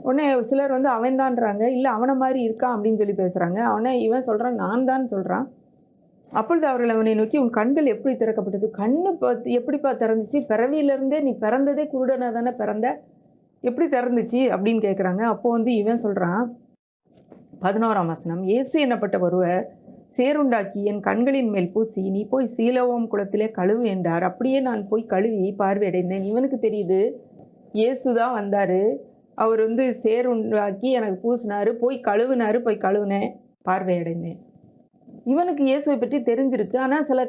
உடனே சிலர் வந்து அவன் தான்றாங்க, இல்லை அவனை மாதிரி இருக்கான் அப்படின்னு சொல்லி பேசுகிறாங்க. இவன் சொல்கிறான், நான் தான் சொல்கிறான். அப்பொழுது அவர்கள் அவனை நோக்கி, உன் கண்கள் எப்படி திறக்கப்பட்டது, கண்ணு எப்படிப்பா திறந்துச்சு, பிறவியிலேருந்தே நீ பிறந்ததே குருடனாக தானே பிறந்த, எப்படி திறந்துச்சு அப்படின்னு கேட்குறாங்க. அப்போ வந்து இவன் சொல்கிறான், 11ஆம் வசனம், இயேசு என்னப்பட்ட ஒருவர் சேருண்டாக்கி என் கண்களின் மேல் பூசி, நீ போய் சீலோவாம் குளத்திலே கழுவு என்றார். அப்படியே நான் போய் கழுவி பார்வையடைந்தேன். இவனுக்கு தெரியுது இயேசு தான் வந்தார், அவர் வந்து சேருண்டாக்கி எனக்கு பூசினார், போய் கழுவினார், போய் கழுவினேன், பார்வையடைந்தேன். இவனுக்கு இயேசுவை பற்றி தெரிஞ்சிருக்கு. ஆனால் சில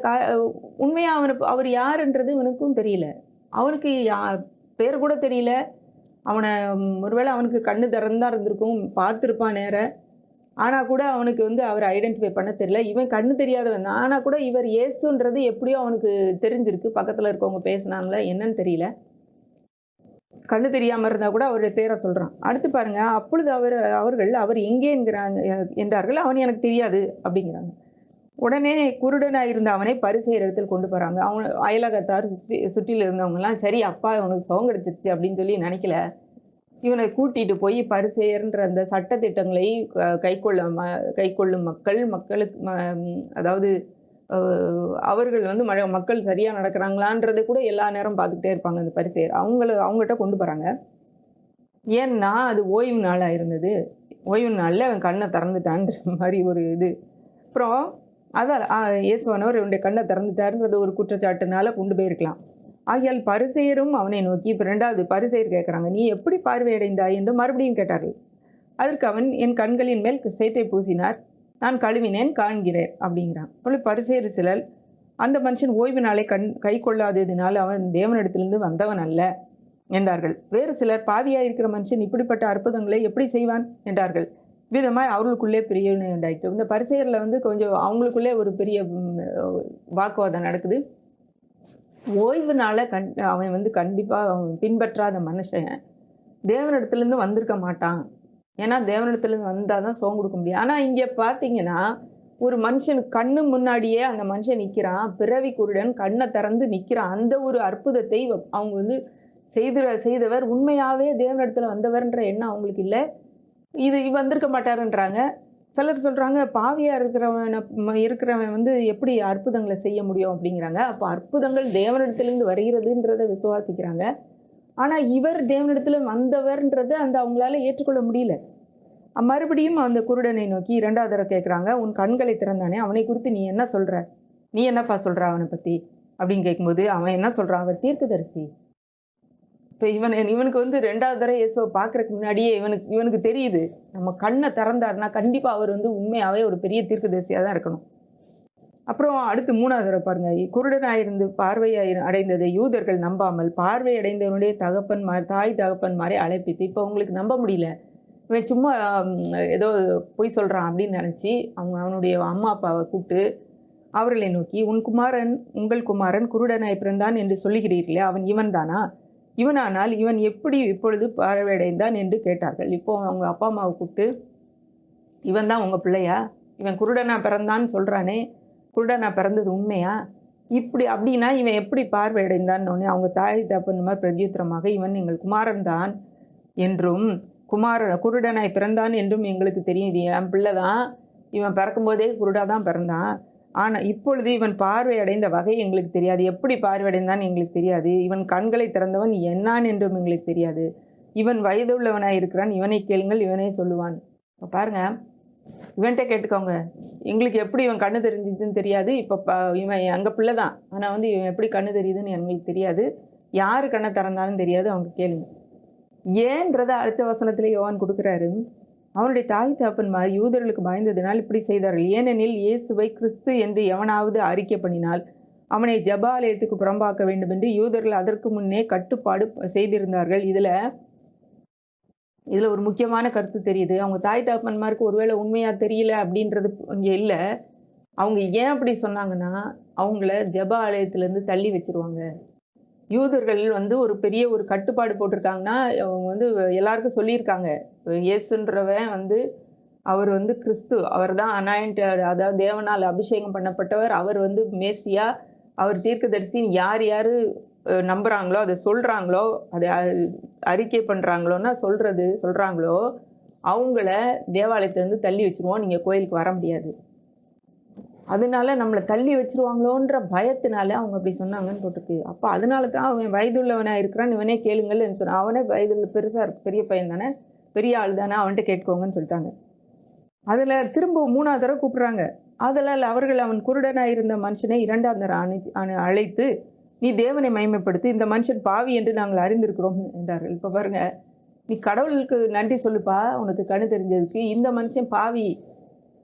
உண்மையாக அவர் யாருன்றது இவனுக்கும் தெரியல. அவனுக்கு பேர் கூட தெரியல, அவனை ஒருவேளை அவனுக்கு கண்ணு திறந்தா இருந்திருக்கும், பார்த்துருப்பான் நேர. ஆனா கூட அவனுக்கு வந்து அவரை ஐடென்டிஃபை பண்ண தெரியல. இவன் கண்ணு தெரியாதவன் தான். ஆனா கூட இவர் இயேசுன்றது எப்படியோ அவனுக்கு தெரிஞ்சிருக்கு. பக்கத்துல இருக்கவங்க பேசுனாங்களா என்னன்னு தெரியல. கண்ணு தெரியாம இருந்தா கூட அவருடைய பேரை சொல்றான். அடுத்து பாருங்க, அப்பொழுது அவர்கள் அவர் எங்கே என்றார்கள். அவன் எனக்கு தெரியாது அப்படிங்கிறாங்க. உடனே குருடனாக இருந்த அவனை பரிசேயர் இடத்தில் கொண்டு போறாங்க. அவன் அயலகத்தார் சுற்றில இருந்தவங்கலாம் சரி அப்பா உனக்கு சுகம் கிடைச்சிருச்சு அப்படின்னு சொல்லி நினைக்கல. இவனை கூட்டிட்டு போய் பரிசேயர்ன்ற அந்த சட்ட திட்டங்களை கைக்கொள்ளும் மக்களுக்கு அதாவது அவர்கள் வந்து மக்கள் சரியா நடக்கிறாங்களான்றதை கூட எல்லா நேரம் பார்த்துக்கிட்டே இருப்பாங்க அந்த பரிசேயர். அவங்ககிட்ட கொண்டு போறாங்க. ஏன்னா அது ஓய்வு நாளா இருந்தது. ஓய்வு நாள்ல அவன் கண்ணை திறந்துட்டான்ற மாதிரி ஒரு இது. அப்புறம் அதான் இயேசுவானவர் இவனுடைய கண்ணை திறந்துட்டாருன்றது ஒரு குற்றச்சாட்டுனால கொண்டு போயிருக்கலாம். ஆகையால் பரிசேயரும் அவனை நோக்கி இப்போ 2வது பரிசேயர் கேட்குறாங்க, நீ எப்படி பார்வையடைந்தாய் என்று மறுபடியும் கேட்டார்கள். அதற்கு அவன் என் கண்களின் மேல் சேற்றை பூசினார், நான் கழுவினேன் காண்கிறேன் அப்படிங்கிறான். அப்பொழுது பரிசேயர் சிலர் அந்த மனுஷன் ஓய்வு நாளை கை கொள்ளாததினால் அவன் தேவனிடத்திலிருந்து வந்தவன் அல்ல என்றார்கள். வேறு சிலர் பாவியாக இருக்கிற மனுஷன் இப்படிப்பட்ட அற்புதங்களை எப்படி செய்வான் என்றார்கள். விதமாய் அவர்களுக்குள்ளே பிரிவினை உண்டாயிட்டு. இந்த பரிசேயரில் வந்து கொஞ்சம் அவங்களுக்குள்ளே ஒரு பெரிய வாக்குவாதம் நடக்குது. ஓய்வு நாளை அவன் வந்து கண்டிப்பாக அவன் பின்பற்றாத மனுஷன் தேவனிடத்துலேருந்து வந்திருக்க மாட்டான். ஏன்னா தேவனிடத்துலேருந்து வந்தால் தான் சுகம் கொடுக்க முடியும். ஆனால் இங்கே பார்த்தீங்கன்னா ஒரு மனுஷன் கண்ணு முன்னாடியே அந்த மனுஷன் நிற்கிறான், பிறவி குருடன் கண்ணை திறந்து நிற்கிறான். அந்த ஒரு அற்புதத்தை அவங்க வந்து செய்தவர் உண்மையாகவே தேவனிடத்தில் வந்தவர்ன்ற எண்ணம் அவங்களுக்கு இல்லை. இது வந்திருக்க மாட்டாருன்றாங்க. சிலர் சொல்கிறாங்க பாவியாக இருக்கிறவன் வந்து எப்படி அற்புதங்களை செய்ய முடியும் அப்படிங்கிறாங்க. அப்போ அற்புதங்கள் தேவனிடத்திலிருந்து வருகிறதுன்றதை விசுவாசிக்கிறாங்க. ஆனால் இவர் தேவனிடத்தில் வந்தவர்ன்றது அவங்களால ஏற்றுக்கொள்ள முடியல. மறுபடியும் அந்த குருடனை நோக்கி 2வது தடவை கேட்குறாங்க, உன் கண்களை திறந்தானே அவனை குறித்து நீ என்ன சொல்கிற, நீ என்னப்பா சொல்கிற அவனை பற்றி அப்படின்னு கேட்கும்போது அவன் என்ன சொல்கிறான், அவர் தீர்க்கதரிசி. இப்போ இவனுக்கு வந்து 2வது தடவை இயேசுவை பார்க்குறதுக்கு முன்னாடியே இவனுக்கு தெரியுது, நம்ம கண்ணை திறந்தாருன்னா கண்டிப்பாக அவர் வந்து உண்மையாகவே ஒரு பெரிய தீர்க்கதரிசியாக தான் இருக்கணும். அப்புறம் அடுத்து 3வது தடவை பாருங்க, குருடனாயிருந்து அடைந்ததை யூதர்கள் நம்பாமல் பார்வை அடைந்தவனுடைய தாய் தகப்பன்மாரை அழைப்பித்து, இப்போ உங்களுக்கு நம்ப முடியல, இவன் சும்மா ஏதோ பொய் சொல்கிறான் அப்படின்னு நினச்சி அவனுடைய அம்மா அப்பாவை கூப்பிட்டு அவர்களை நோக்கி, உங்கள் குமாரன் குருடனாய் பிறந்தான் என்று சொல்லுகிறீர்களே, அவன் இவன் தானா? இவனானால் இவன் எப்படி இப்பொழுது பார்வையடைந்தான் என்று கேட்டார்கள். இப்போ அவங்க அப்பா அம்மாவை கூப்பிட்டு, இவன் தான் உங்கள் பிள்ளையா, இவன் குருடனா பிறந்தான்னு சொல்கிறானே, குருடனா பிறந்தது உண்மையா, இப்படி அப்படின்னா இவன் எப்படி பார்வையடைந்தான்னு அவங்க தாய் தகப்பன் மாதிரி பிரதியுத்தரமாக, இவன் எங்கள் குமாரன் தான் என்றும் குருடனாய் பிறந்தான் என்றும் எங்களுக்கு தெரியும், இது என் பிள்ளை தான், இவன் பிறக்கும்போதே குருடாக தான் பிறந்தான், ஆனால் இப்பொழுது இவன் பார்வை அடைந்த வகை எங்களுக்கு தெரியாது, எப்படி பார்வையடைந்தான் எங்களுக்கு தெரியாது, இவன் கண்களை திறந்தவன் என்னான் என்றும் எங்களுக்கு தெரியாது, இவன் வயதுள்ளவனாக இருக்கிறான், இவனை கேளுங்கள் இவனே சொல்லுவான். இப்போ பாருங்க, இவன்கிட்ட கேட்டுக்கோங்க, எங்களுக்கு எப்படி இவன் கண்ணு தெரிஞ்சிச்சுன்னு தெரியாது, இப்போ இவன் எங்கள் பிள்ளை தான், ஆனால் வந்து இவன் எப்படி கண்ணு தெரியுதுன்னு எங்களுக்கு தெரியாது, யார் கண்ணை திறந்தாலும் தெரியாது, அவங்க கேளுங்க. ஏன்றத அடுத்த வசனத்திலே யோவான் கொடுக்குறாரு. அவனுடைய தாய் தகப்பன்மார் யூதர்களுக்கு பயந்ததினால் இப்படி செய்தார்கள். ஏனெனில் இயேசுவை கிறிஸ்து என்று எவனாவது அறிக்கை பண்ணினால் அவனை ஜெபாலயத்துக்கு புறம்பாக்க வேண்டும் என்று யூதர்கள் அதற்கு முன்னே கட்டுப்பாடு செய்திருந்தார்கள். இதில் ஒரு முக்கியமான கருத்து தெரியுது. அவங்க தாய் தகப்பன்மாருக்கு ஒருவேளை உண்மையாக தெரியல அப்படின்றது இங்கே இல்லை. அவங்க ஏன் அப்படி சொன்னாங்கன்னா, அவங்கள ஜெபாலயத்திலேருந்து தள்ளி வச்சிருவாங்க. யூதர்கள் வந்து ஒரு பெரிய ஒரு கட்டுப்பாடு போட்டிருக்காங்கன்னா, அவங்க வந்து எல்லாருக்கும் சொல்லியிருக்காங்க, இயேசுன்றவன் வந்து அவர் வந்து கிறிஸ்து, அவர் தான் அனாயிண்டட், அதாவது தேவனால் அபிஷேகம் பண்ணப்பட்டவர், அவர் வந்து மேசியா, அவர் தீர்க்கதரிசின்னு யார் நம்புகிறாங்களோ, அதை சொல்கிறாங்களோ, அதை அறிக்கை பண்ணுறாங்களோன்னா சொல்கிறாங்களோ அவங்கள தேவாலயத்திலேருந்து தள்ளி வச்சுருவோம், நீங்கள் கோயிலுக்கு வர முடியாது. அதனால நம்மளை தள்ளி வச்சிருவாங்களோன்ற பயத்தினால அவங்க அப்படி சொன்னாங்கன்னு போட்டிருக்கு. அப்போ அதனால தான் அவன் வயதுள்ளவனாக இருக்கிறான், இவனே கேளுங்கள்னு சொன்னான். அவனே வயதுள்ள பெருசாக இருக்கு, பெரிய பையன் தானே, பெரிய ஆள் தானே, அவன்கிட்ட கேட்கோங்கன்னு சொல்லிட்டாங்க. அதில் திரும்ப 3வது தடவை கூப்பிட்றாங்க. அதனால் அவர்கள் அவன் குருடனாக இருந்த மனுஷனை 2வது தடவை அழைத்து, நீ தேவனை மகிமைப்படுத்தி, இந்த மனுஷன் பாவி என்று நாங்கள் அறிந்திருக்கிறோம் என்றார்கள். இப்போ பாருங்க, நீ கடவுளுக்கு நன்றி சொல்லுப்பா, உனக்கு கண்ணு தெரிஞ்சதுக்கு, இந்த மனுஷன் பாவி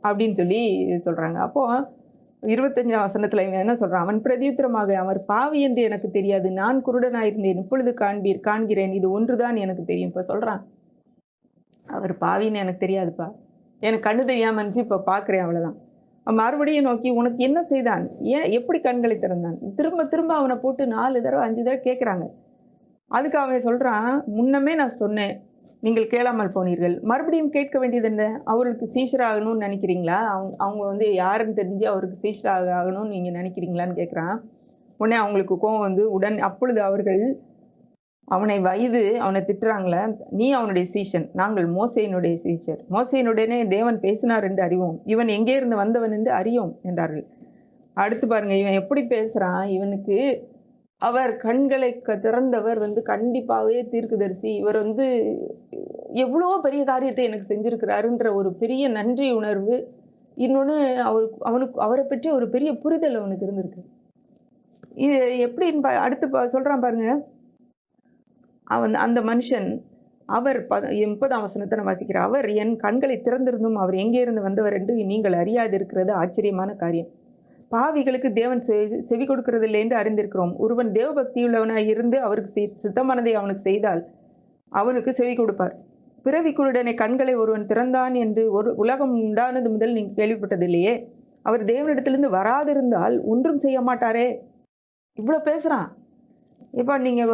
அப்படின்னு சொல்லி சொல்கிறாங்க. அப்போது 25ஆம் வசனத்துல இவன் என்ன சொல்றான்? அவன் பிரதியுத்தரமாக, அவர் பாவி என்று எனக்கு தெரியாது. நான் குருடனாயிருந்தேன். இப்பொழுது காண்கிறேன். இது ஒன்றுதான் எனக்கு தெரியும். இப்ப சொல்றான், அவர் பாவின்னு எனக்கு தெரியாதுப்பா. எனக்கு கண்ணு தெரியாம இருந்துச்சு. இப்ப பார்க்கிறேன் அவ்வளவுதான். மறுபடியும் நோக்கி, உனக்கு என்ன செய்தான்? ஏன் எப்படி கண்களை திறந்தான்? திரும்ப திரும்ப அவனை போட்டு 4 தடவை 5 தடவை கேட்குறாங்க. அதுக்கு அவன் சொல்றான், முன்னமே நான் சொன்னேன், நீங்கள் கேளாமல் போனீர்கள். மறுபடியும் கேட்க வேண்டியது என்ன? அவருக்கு சீஷராகணும்னு நினைக்கிறீங்களா? அவங்க வந்து யாருன்னு தெரிஞ்சு அவருக்கு சீஷராக ஆகணும்னு நீங்க நினைக்கிறீங்களான்னு கேட்குறான். உடனே அவங்களுக்கு கோவம் வந்து அப்பொழுது அவர்கள் அவனை திட்டுறாங்களே, நீ அவனுடைய சீஷன், நாங்கள் மோசேயினுடைய சீஷர். மோசேயினுடனே தேவன் பேசினார் என்று அறிவோம், இவன் எங்கே இருந்து வந்தவன் என்று அறியோம் என்றார்கள். அடுத்து பாருங்க, இவன் எப்படி பேசுறான்? இவனுக்கு அவர் கண்களை திறந்தவர் வந்து கண்டிப்பாகவே தீர்க்கதரிசி. இவர் வந்து எவ்வளோ பெரிய காரியத்தை எனக்கு செஞ்சிருக்கிறாருன்ற ஒரு பெரிய நன்றி உணர்வு. இன்னொன்று, அவரை பற்றி ஒரு பெரிய புரிதல் அவனுக்கு இருந்திருக்கு. இது எப்படின்னு அடுத்து சொல்றான் பாருங்க. அந்த மனுஷன் அவர் 30ஆம் வசனத்தை நான் வாசிக்கிறேன். அவர் என் கண்களை திறந்திருந்தும் அவர் எங்கே இருந்து வந்தவர் என்று நீங்கள் அறியாதிருக்கிறது ஆச்சரியமான காரியம். பாவிகளுக்கு தேவன் செவி கொடுக்கறதில்லை என்று அறிந்திருக்கிறோம். ஒருவன் தேவபக்தியுள்ளவனாய் இருந்து அவருக்கு சித்தமானதை அவனுக்கு செய்தால் அவனுக்கு செவி கொடுப்பார். பிறவி குருடனை கண்களை ஒருவன் திறந்தான் என்று உலகம் உண்டானது முதல் நீங்கள் கேள்விப்பட்டதில்லையே? அவர் தேவனிடத்திலிருந்து வராதிருந்தால் ஒன்றும் செய்ய மாட்டாரே. இவ்வளோ பேசுகிறான். இப்போ நீங்கள்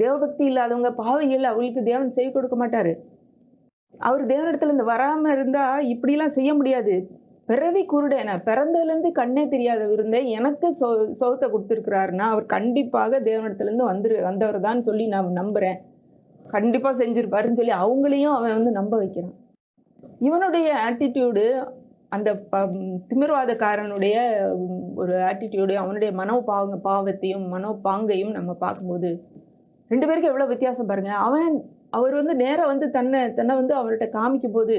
தேவபக்தி இல்லாதவங்க, பாவிகள், அவங்களுக்கு தேவன் செவி கொடுக்க மாட்டார். அவர் தேவனிடத்திலிருந்து வராமல் இருந்தால் இப்படிலாம் செய்ய முடியாது. பிறவி குருடனை, பிறந்ததுலேருந்து கண்ணே தெரியாத இருந்தேன், எனக்கு சோகத்தை கொடுத்துருக்கிறாருன்னா அவர் கண்டிப்பாக தேவனிடத்துலேருந்து வந்தவர் தான் சொல்லி நான் நம்புகிறேன், கண்டிப்பாக செஞ்சிருப்பாருன்னு சொல்லி அவங்களையும் அவன் வந்து நம்ப வைக்கிறான். இவனுடைய ஆட்டிடியூடு, அந்த திமிர்வாதக்காரனுடைய ஒரு ஆட்டிடியூடு, அவனுடைய பாவத்தையும் மனோபாங்கையும் நம்ம பார்க்கும்போது 2 பேருக்கும் எவ்வளோ வித்தியாசம் பாருங்க. அவர் வந்து நேராக வந்து தன்னை வந்து அவர்கிட்ட காமிக்கும் போது,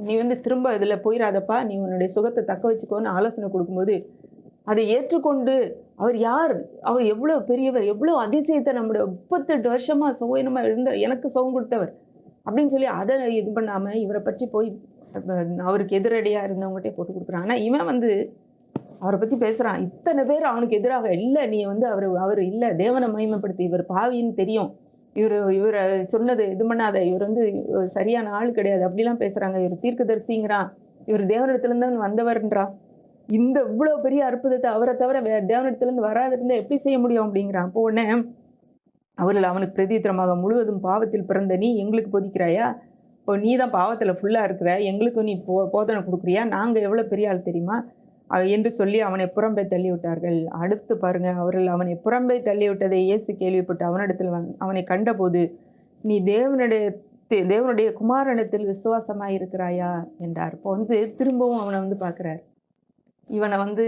நீ வந்து திரும்ப இதில் போயிடாதப்பா, நீ உன்னுடைய சுகத்தை தக்க வச்சுக்கோன்னு ஆலோசனை கொடுக்கும்போது அதை ஏற்றுக்கொண்டு, அவர் யார், அவர் எவ்வளோ பெரியவர், எவ்வளோ அதிசயத்தை நம்முடைய 38 வருஷமாக சுகமாக இருந்த எனக்கு சுகம் கொடுத்தவர் அப்படின்னு சொல்லி அதை இது பண்ணாமல் இவரை பற்றி போய் அவருக்கு எதிரடியாக இருந்தவங்ககிட்டே போட்டு கொடுக்குறான். ஆனால் இவன் வந்து அவரை பற்றி பேசுகிறான். இத்தனை பேர் அவனுக்கு எதிராக, இல்லை நீ வந்து அவர் இல்லை, தேவனை மகிமைப்படுத்தி, இவர் பாவின்னு தெரியும், இவரை சொன்னது இது பண்ணாத, இவர் வந்து சரியான ஆள் கிடையாது அப்படிலாம் பேசுகிறாங்க. இவர் தீர்க்கதரிசிங்கிறான், இவர் தேவனிடத்துலேருந்து வந்தவர்ன்றான். இந்த இவ்வளோ பெரிய அற்புதத்தை அவரை தவிர தேவனிடத்துலேருந்து வராது இருந்தால் எப்படி செய்ய முடியும் அப்படிங்கிறான். அப்போ உடனே அவனுக்கு பிரதித்திரமாக, முழுவதும் பாவத்தில் பிறந்த நீ எங்களுக்கு போதிக்கிறாயா? இப்போ நீ தான் பாவத்தில் ஃபுல்லாக இருக்கிற, எங்களுக்கு நீ போதனை கொடுக்குறியா? நாங்கள் எவ்வளோ பெரிய ஆள் தெரியுமா என்று சொல்லி அவனை புறம்பை தள்ளி விட்டார்கள். அடுத்து பாருங்க, அவர்கள் அவனை புறம்பை தள்ளி விட்டதை இயேசு கேள்விப்பட்டு அவனிடத்தில் அவனை கண்டபோது, நீ தேவனுடைய குமாரனிடத்தில் விசுவாசமாக இருக்கிறாயா என்றார். இப்போ வந்து திரும்பவும் அவனை வந்து பார்க்குறார். இவனை வந்து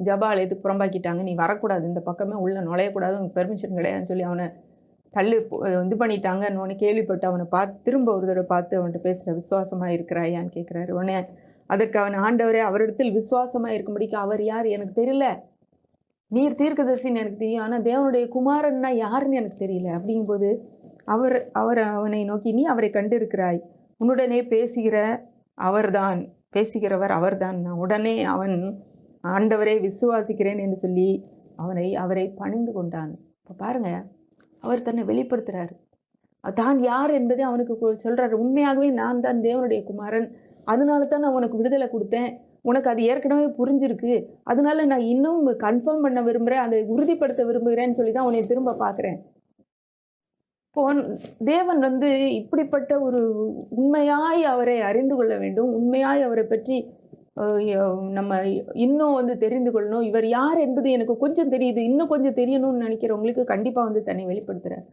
ஜபாலயத்துக்கு புறம்பாக்கிட்டாங்க, நீ வரக்கூடாது, இந்த பக்கமே உள்ள நுழையக்கூடாது, உனக்கு பெர்மிஷன் கிடையாதுன்னு சொல்லி அவனை தள்ளி இது பண்ணிட்டாங்கன்னு உடனே கேள்விப்பட்டு அவனை திரும்ப ஒரு தடவை பார்த்து அவன்கிட்ட பேசுகிற, விசுவாசமாக இருக்கிறாயான்னு கேட்குறாரு. உடனே அதற்கு அவன், ஆண்டவரே, அவரிடத்தில் விசுவாசமாக இருக்கும்படிக்கு அவர் யார் எனக்கு தெரியல, நீர் தீர்க்கதரிசின்னு எனக்கு தெரியும், ஆனால் தேவனுடைய குமாரன்னா யாருன்னு எனக்கு தெரியல அப்படிங்கும்போது அவனை நோக்கி, நீ அவரை கண்டிருக்கிறாய், உன்னுடனே பேசுகிறவர் அவர்தான். உடனே அவன், ஆண்டவரை விசுவாசிக்கிறேன் என்று சொல்லி அவரை பணிந்து கொண்டான். இப்போ பாருங்க, அவர் தன்னை வெளிப்படுத்துறாரு, தான் யார் என்பதை அவனுக்கு சொல்றாரு. உண்மையாகவே நான் தான் தேவனுடைய குமாரன், அதனால தான் நான் உனக்கு விடுதலை கொடுத்தேன், உனக்கு அது ஏற்கனவே புரிஞ்சிருக்கு, அதனால நான் இன்னும் கன்ஃபார்ம் பண்ண விரும்புகிறேன், அதை உறுதிப்படுத்த விரும்புகிறேன்னு சொல்லி தான் உன்னை திரும்ப பார்க்குறேன். இப்போ தேவன் வந்து இப்படிப்பட்ட ஒரு உண்மையாய் அவரை அறிந்து கொள்ள வேண்டும், உண்மையாய் அவரை பற்றி நம்ம இன்னும் வந்து தெரிந்து கொள்ளணும். இவர் யார் என்பது எனக்கு கொஞ்சம் தெரியுது, இன்னும் கொஞ்சம் தெரியணும்னு நினைக்கிறவங்களுக்கு கண்டிப்பாக வந்து தன்னை வெளிப்படுத்துகிறார்.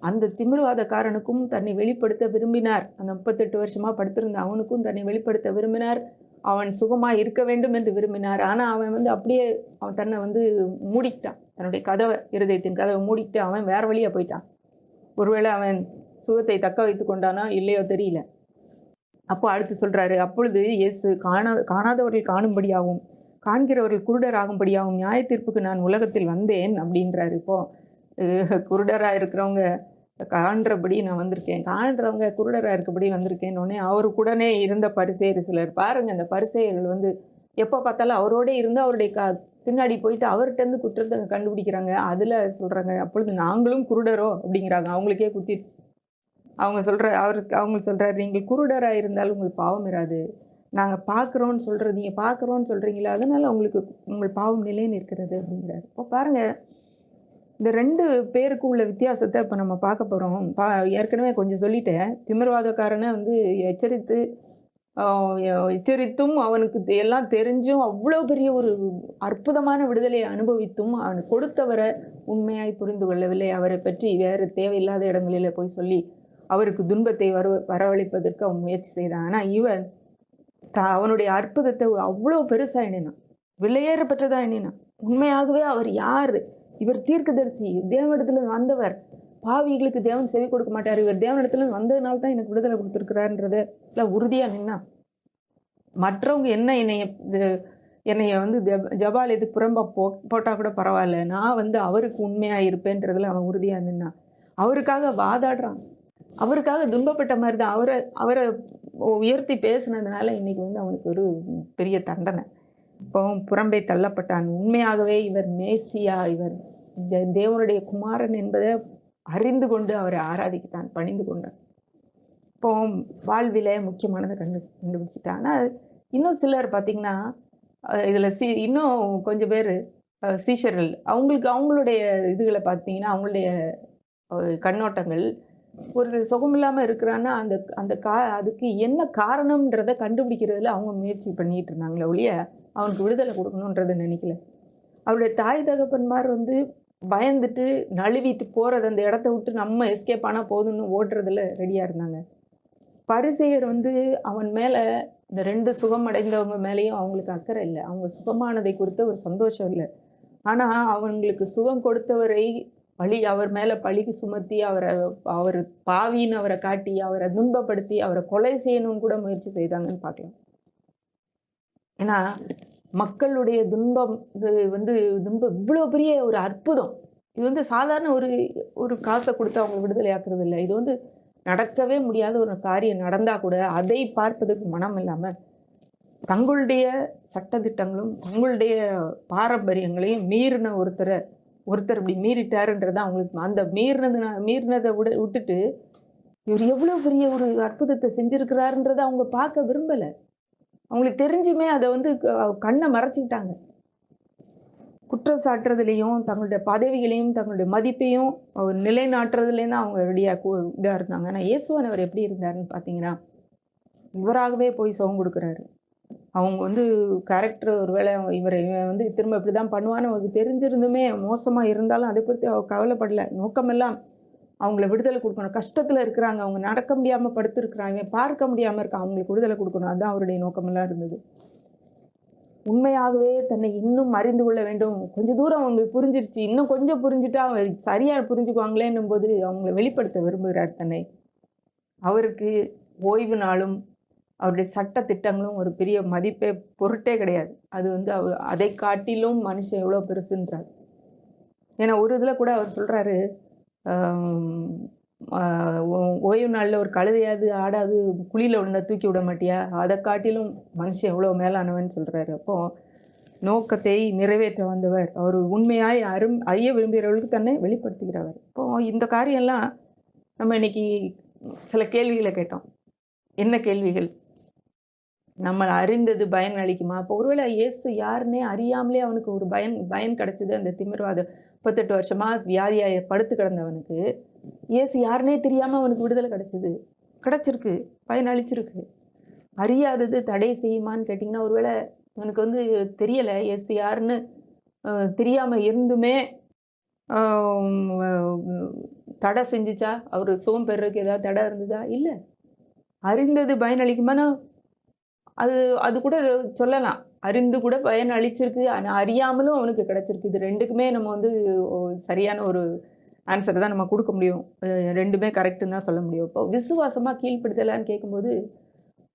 அந்த திமிர்வாதக்காரனுக்கும் தன்னை வெளிப்படுத்த விரும்பினார். அந்த 38 வருஷமாக படுத்திருந்த அவனுக்கும் தன்னை வெளிப்படுத்த விரும்பினார். அவன் சுகமாக இருக்க வேண்டும் என்று விரும்பினார். ஆனால் அவன் வந்து அப்படியே தன்னை வந்து மூடிக்கிட்டான். தன்னுடைய இருதயத்தின் கதவை மூடிக்கிட்டு அவன் வேற வழியாக போயிட்டான். ஒருவேளை அவன் சுகத்தை தக்க வைத்து கொண்டானா இல்லையோ தெரியல. அப்போ அடுத்து சொல்றாரு, அப்பொழுது இயேசு, காணாதவர்கள் காணும்படியாகவும் காண்கிறவர்கள் குருடராகும்படியாகவும் நியாய தீர்ப்புக்கு நான் உலகத்தில் வந்தேன் அப்படின்றாரு. இப்போ குருடராக இருக்கிறவங்க காண்றபடி நான் வந்திருக்கேன், காண்றவங்க குருடராக இருக்கபடி வந்திருக்கேன்னொடனே அவருக்குடனே இருந்த பரிசேயர் சிலர் பாருங்க, அந்த பரிசேயர்கள் வந்து எப்போ பார்த்தாலும் அவரோடே இருந்து அவருடைய பின்னாடி போயிட்டு அவர்கிட்டருந்து குற்றத்தை கண்டுபிடிக்கிறாங்க. அதில் சொல்கிறாங்க, அப்பொழுது நாங்களும் குருடரோ அப்படிங்கிறாங்க. அவங்களுக்கே குத்திருச்சு. அவங்க சொல்கிறாரு, நீங்கள் குருடராக இருந்தாலும் உங்களுக்கு பாவம் இராது. நாங்கள் பார்க்குறோன்னு சொல்கிறது, நீங்கள் பார்க்குறோன்னு சொல்கிறீங்களா, அதனால் உங்கள் பாவம் நிலை நிற்கிறது அப்படிங்கிறாரு. இப்போ பாருங்கள், இந்த 2 பேருக்கும் உள்ள வித்தியாசத்தை இப்போ நம்ம பார்க்க போகிறோம். ஏற்கனவே கொஞ்சம் சொல்லிட்டேன். திமிர்வாதக்காரனை வந்து எச்சரித்தும் அவனுக்கு எல்லாம் தெரிஞ்சும் அவ்வளோ பெரிய ஒரு அற்புதமான விடுதலையை அனுபவித்தும் அவன் கொடுத்தவரை உண்மையாய் புரிந்து கொள்ளவில்லை. அவரை பற்றி வேறு தேவையில்லாத இடங்களில் போய் சொல்லி அவருக்கு துன்பத்தை வரவழைப்பதற்கு அவன் முயற்சி செய்தான். ஆனால் இவன் அவனுடைய அற்புதத்தை அவ்வளோ பெருசாக எண்ணினான், விலையேறப்பட்டதாக எண்ணினான். உண்மையாகவே அவர் யார்? இவர் தீர்க்கதரிசி, தேவனிடத்துல வந்தவர், பாவிகளுக்கு தேவன் செவி கொடுக்க மாட்டார், இவர் தேவனிடத்துல வந்ததுனால தான் எனக்கு விடுதலை கொடுத்துருக்கிறாருன்றத உறுதியாக நின்னான். மற்றவங்க என்ன என்னைய வந்து ஜபாலயத்துக்கு புறம்பா போட்டால் கூட பரவாயில்ல, நான் வந்து அவருக்கு உண்மையாக இருப்பேன்றதுல அவன் உறுதியாக நின்னான். அவருக்காக வாதாடுறான், அவருக்காக துன்பப்பட்ட மாதிரி தான். அவரை உயர்த்தி பேசுனதுனால இன்னைக்கு வந்து அவனுக்கு ஒரு பெரிய தண்டனை. இப்போ புறம்பே தள்ளப்பட்டான். உண்மையாகவே இவர் மேசியா, இவர் தேவனுடைய குமாரன் என்பதை அறிந்து கொண்டு அவரை ஆராதிக்கத்தான் பணிந்து கொண்டான். இப்போ வாழ்வில முக்கியமானதை கண்டுபிடிச்சிட்டான். ஆனால் இன்னும் சிலர் பார்த்தீங்கன்னா, இதில் இன்னும் கொஞ்சம் பேர் சீஷர்கள், அவங்களுடைய இதுகளை பார்த்தீங்கன்னா, அவங்களுடைய கண்ணோட்டங்கள், ஒரு சுகமில்லாமல் இருக்கிறான்னா அதுக்கு என்ன காரணம்ன்றதை கண்டுபிடிக்கிறதுல அவங்க முயற்சி பண்ணிட்டு இருந்தாங்களே ஒழிய அவனுக்கு விடுதலை கொடுக்கணுன்றதை நினைக்கல. அவருடைய தாய் தகப்பன்மார் வந்து பயந்துட்டு நழுவிட்டு போகிறது, அந்த இடத்த விட்டு நம்ம எஸ்கேப் ஆனால் போதும்னு ஓடுறதுல ரெடியாக இருந்தாங்க. பரிசேயர் வந்து அவன் மேலே, இந்த 2 சுகம் அடைந்தவங்க மேலேயும் அவங்களுக்கு அக்கறை இல்லை, அவங்க சுகமானதை குறித்த ஒரு சந்தோஷம் இல்லை. ஆனால் அவங்களுக்கு சுகம் கொடுத்தவரை அவர் மேலே பழிக்கு சுமத்தி அவர் பாவின்னு அவரை காட்டி அவரை துன்பப்படுத்தி அவரை கொலை செய்யணும்னு கூட முயற்சி செய்தாங்கன்னு பார்க்கலாம். ஏன்னா மக்களுடைய துன்பம் இவ்வளோ பெரிய ஒரு அற்புதம். இது வந்து சாதாரண ஒரு காசை கொடுத்து அவங்க விடுதலை ஆக்குறது இல்லை. இது வந்து நடக்கவே முடியாத ஒரு காரியம் நடந்தால் கூட அதை பார்ப்பதற்கு மனம் இல்லாமல் தங்களுடைய சட்டத்திட்டங்களும் தங்களுடைய பாரம்பரியங்களையும் மீறின ஒருத்தர் இப்படி மீறிட்டாருன்றதான் அவங்களுக்கு, அந்த மீறினதை விட்டுட்டு இவர் எவ்வளோ பெரிய ஒரு அற்புதத்தை செஞ்சிருக்கிறாருன்றதை அவங்க பார்க்க விரும்பலை. அவங்களுக்கு தெரிஞ்சுமே அதை வந்து கண்ணை மறைச்சிக்கிட்டாங்க. குற்றம் சாட்டுறதுலேயும் தங்களுடைய பதவிகளையும் தங்களுடைய மதிப்பையும் நிலைநாட்டுறதுலேயும் தான் அவங்க இதாக இருந்தாங்க. ஆனால் இயேசுவானவர் எப்படி இருந்தாருன்னு பார்த்தீங்கன்னா, இவராகவே போய் சுகம் கொடுக்குறாரு. அவங்க வந்து கேரக்டர் ஒருவேளை இவன் வந்து திரும்ப இப்படி தான் பண்ணுவான்னு அவங்களுக்கு தெரிஞ்சிருந்துமே மோசமாக இருந்தாலும் அதை பற்றி அவ கவலைப்படலை. நோக்கமெல்லாம் அவங்கள விடுதலை கொடுக்கணும். கஷ்டத்தில் இருக்கிறாங்க, அவங்க நடக்க முடியாமல் படுத்துருக்குறாங்க, பார்க்க முடியாமல் இருக்காங்க, அவங்களுக்கு விடுதலை கொடுக்கணும், அதுதான் அவருடைய நோக்கமெல்லாம் இருந்தது. உண்மையாகவே தன்னை இன்னும் அறிந்து கொள்ள வேண்டும். கொஞ்சம் தூரம் அவங்களுக்கு புரிஞ்சிருச்சு, இன்னும் கொஞ்சம் புரிஞ்சுட்டா சரியாக புரிஞ்சுக்குவாங்களேன்னும் போது அவங்கள வெளிப்படுத்த விரும்புகிறார் தன்னை. அவருக்கு ஓய்வு நாளும் அவருடைய சட்ட திட்டங்களும் ஒரு பெரிய மதிப்பே பொருட்டே கிடையாது. அது வந்து அதை காட்டிலும் மனுஷன் எவ்வளோ பெருசுன்றார். ஏன்னா ஒரு இதில் கூட அவர் சொல்கிறாரு, ஓய்வு நாளில் ஒரு கழுதையாவது ஆடாது குழியில் விழுந்தா தூக்கி விட மாட்டியா, அதை காட்டிலும் மனுஷன் எவ்வளோ மேலானவன்னு சொல்கிறாரு. அப்போது நோக்கத்தை நிறைவேற்ற வந்தவர், அவர் உண்மையாய் அறிய விரும்புகிறவர்களுக்கு தன்னை வெளிப்படுத்துகிறவர். இப்போது இந்த காரியம்லாம் நம்ம இன்னைக்கு சில கேள்விகளை கேட்டோம். என்ன கேள்விகள்? நம்மளை அறிந்தது பயன் அளிக்குமா? இப்போ ஒருவேளை இயேசு யாருன்னே அறியாமலே அவனுக்கு ஒரு பயன் கிடைச்சது. அந்த திமிர்வாத 38 வருஷமாக வியாதியாக படுத்து கிடந்தவனுக்கு இயேசு யாருன்னே தெரியாமல் அவனுக்கு விடுதலை கிடைச்சிருக்கு, பயன் அளிச்சிருக்கு. அறியாதது தடை செய்யுமான்னு கேட்டிங்கன்னா, ஒருவேளை அவனுக்கு வந்து தெரியலை இயேசு யாருன்னு தெரியாமல் இருந்துமே தடை செஞ்சிச்சா? அவர் சுகம் பெறதுக்கு ஏதாவது தடை இருந்ததா? இல்லை. அறிந்தது பயன் அளிக்குமானா அது கூட சொல்லலாம். அறிந்து கூட பயன் அளிச்சிருக்கு, ஆனால் அறியாமலும் அவனுக்கு கிடைச்சிருக்கு. இது 2க்குமே நம்ம வந்து சரியான ஒரு ஆன்சரை தான் நம்ம கொடுக்க முடியும். 2மே கரெக்டுன்னு தான் சொல்ல முடியும். இப்போ விசுவாசமாக கீழ்ப்படுத்தலான்னு கேட்கும்போது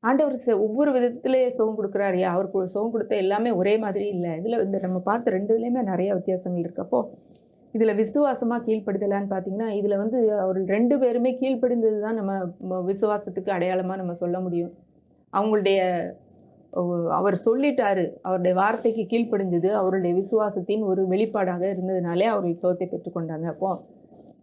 ஆண்டவர் ஒவ்வொரு விதத்திலே சுகம் கொடுக்குறாரு. அவருக்கு சுகம் கொடுத்த எல்லாமே ஒரே மாதிரி இல்லை. இதில் நம்ம பார்த்த 2 இதுலேயுமே நிறைய வித்தியாசங்கள் இருக்குது. அப்போது இதுல விசுவாசமா கீழ்ப்படுதலான்னு பார்த்தீங்கன்னா, இதுல வந்து அவர்கள் 2 பேருமே கீழ்ப்படிந்தது தான் நம்ம விசுவாசத்துக்கு அடையாளமா நம்ம சொல்ல முடியும். அவங்களுடைய ஒ அவர் சொல்லிட்டாரு. அவருடைய வார்த்தைக்கு கீழ்ப்படிஞ்சது அவருடைய விசுவாசத்தின் ஒரு வெளிப்பாடாக இருந்ததுனாலே அவர்கள் சுகத்தை பெற்றுக்கொண்டாங்க. அப்போ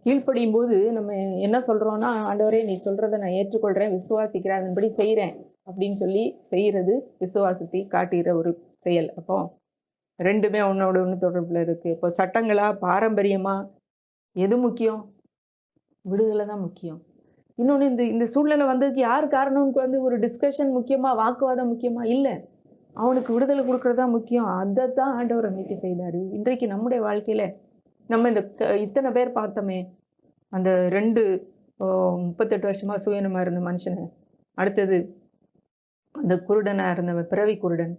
கீழ்ப்படியும்போது நம்ம என்ன சொல்றோம்னா, "ஆண்டவரே நீ சொல்றத நான் ஏற்றுக்கொள்றேன், விசுவாசிக்கிறேன், அதன்படி செய்றேன்." அப்படின்னு சொல்லி செய்றது விசுவாசத்தை காட்டுகிற ஒரு செயல். அப்போ 2மே ஒண்ணோட ஒண்ணு தொடர்புல இருக்கு. இப்போ சட்டங்களா, பாரம்பரியமா எது முக்கியம்? விடுதலை தான் முக்கியம். இன்னொன்னு இந்த இந்த சூழ்நிலை வந்ததுக்கு யார் காரணம்க்கு வந்து ஒரு டிஸ்கஷன் முக்கியமா? வாக்குவாதம் முக்கியமா? இல்ல. அவனுக்கு விடுதலை குடுக்குறது தான் முக்கியம். அதத்தான் ஆண்டவர் அன்னைக்கு செய்தாரு. இன்றைக்கு நம்முடைய வாழ்க்கையில நம்ம இந்த இத்தன பேர் பார்த்தோமே! அந்த 2 ஓ 38 வருஷமா சுயநலமா இருந்த மனுஷன. அடுத்தது அந்த குருடனா இருந்தவன், பிறவி குருடன்.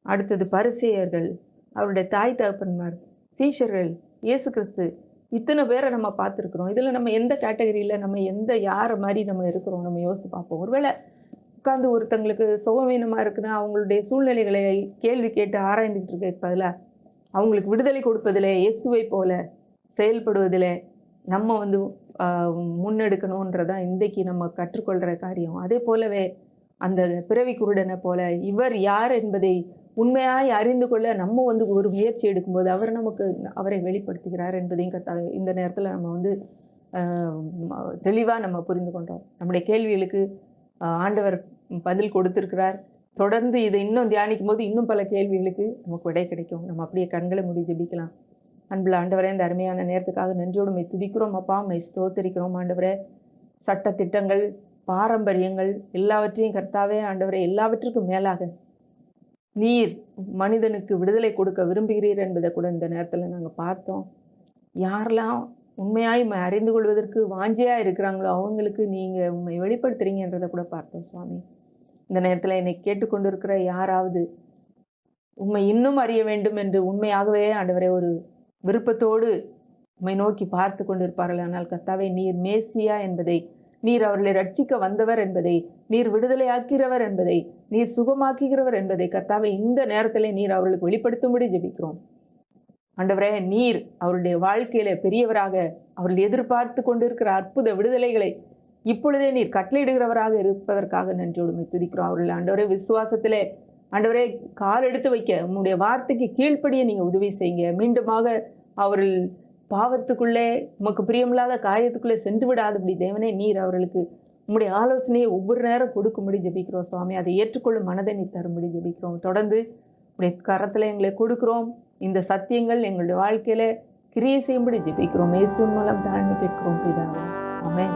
அடுத்தது பரிசேயர்கள், அவருடைய தாய் தகப்பன்மார், சீஷர்கள், இயேசு கிறிஸ்து. இத்தன பேர நம்ம பார்த்துருக்குறோம். இதுல நம்ம எந்த கேட்டகரியில நம்ம யார மாரி நம்ம இருக்கிறோம்? நம்ம யோசிச்சு பார்ப்போம். ஒருவேள உட்கார்ந்து ஒருத்தங்களுக்கு சுகவீனமா இருக்குன்னா, அவங்களுடைய சூழ்நிலைகளை கேள்வி கேட்டு ஆராய்ந்துகிட்டு இருக்க பதிலா, அவங்களுக்கு விடுதலை கொடுப்பதிலே, இயேசுவை போல செயல்படுவதிலே நம்ம வந்து அ முன்னெடுக்கணுன்றதான் இன்றைக்கு நம்ம கற்றுக்கொள்ற காரியம். அதே போலவே அந்த பிறவி குருடனை போல இவர் யார் என்பதை உண்மையாய் அறிந்து கொள்ள நம்ம வந்து ஒரு முயற்சி எடுக்கும்போது அவர் நமக்கு அவரை வெளிப்படுத்துகிறார் என்பதையும் இந்த நேரத்தில் நம்ம வந்து தெளிவாக நம்ம புரிந்து கொண்டோம். நம்முடைய கேள்விகளுக்கு ஆண்டவர் பதில் கொடுத்திருக்கிறார். தொடர்ந்து இதை இன்னும் தியானிக்கும் போது இன்னும் பல கேள்விகளுக்கு நமக்கு விடை கிடைக்கும். நம்ம அப்படியே கண்களை மூடி ஜெபிக்கலாம். அன்புள்ள ஆண்டவரே, இந்த அருமையான நேரத்துக்காக நன்றியோடு உம்மை துதிக்கிறோம் அப்பா, உம்மை ஸ்தோத்திரிக்கிறோம் ஆண்டவரே. சட்ட திட்டங்கள், பாரம்பரியங்கள் எல்லாவற்றையும் கர்த்தாவே ஆண்டவரே, எல்லாவற்றுக்கும் மேலாக நீர் மனிதனுக்கு விடுதலை கொடுக்க விரும்புகிறீர் என்பதை கூட இந்த நேரத்தில் நாங்கள் பார்த்தோம். யாரெல்லாம் உண்மையாய் உம்மை அறிந்து கொள்வதற்கு வாஞ்சையா இருக்கிறாங்களோ அவங்களுக்கு நீங்க உம்மை வெளிப்படுத்துறீங்கன்றதை கூட பார்த்தோம் சுவாமி. இந்த நேரத்தில் என்னை கேட்டுக்கொண்டு இருக்கிற யாராவது உம்மை இன்னும் அறிய வேண்டும் என்று உண்மையாகவே ஆண்டவரே ஒரு விருப்பத்தோடு உம்மை நோக்கி பார்த்து கொண்டிருப்பார்கள். ஆனால் கர்த்தாவே, நீர் மேசியா என்பதை, நீர் அவர்களை ரட்சிக்க வந்தவர் என்பதை, நீர் விடுதலையாக்கிறவர் என்பதை, நீர் சுகமாக்குகிறவர் என்பதை கர்த்தாவே இந்த நேரத்திலே நீர் அவர்களுக்கு வெளிப்படுத்தும்படி ஜெபிக்கிறோம். ஆண்டவரே, நீர் அவருடைய வாழ்க்கையில பெரியவராக அவர்கள் எதிர்பார்த்து கொண்டிருக்கிற அற்புத விடுதலைகளை இப்பொழுதே நீர் கட்டளையிடுகிறவராக இருப்பதற்காக நன்றியோடு துதிக்கிறோம். அவர்கள் ஆண்டவரே விசுவாசத்திலே ஆண்டவரே கால் எடுத்து வைக்க உம்முடைய வார்த்தைக்கு கீழ்ப்படிய நீங்க உதவி செய்யுங்க. மீண்டுமாக அவர்கள் பாவத்துக்குள்ளே உமக்கு பிரியமில்லாத காரியத்துக்குள்ளே சென்று விடாதபடி தேவனே நீர் அவர்களுக்கு உம்முடைய ஆலோசனையை ஒவ்வொரு நேரம் கொடுக்கும்படி ஜெபிக்கிறோம் சுவாமி. அதை ஏற்றுக்கொள்ளும் மனதை நீ தரும்படி ஜெபிக்கிறோம். தொடர்ந்து உடைய கரத்துல எங்களை கொடுக்கிறோம். இந்த சத்தியங்கள் எங்களுடைய வாழ்க்கையில கிரியை செய்யும்படி ஜெபிக்கிறோம். இயேசுவின் மூலம் தாழ்மை கேட்கிறோம் பிதாவே. ஆமென்.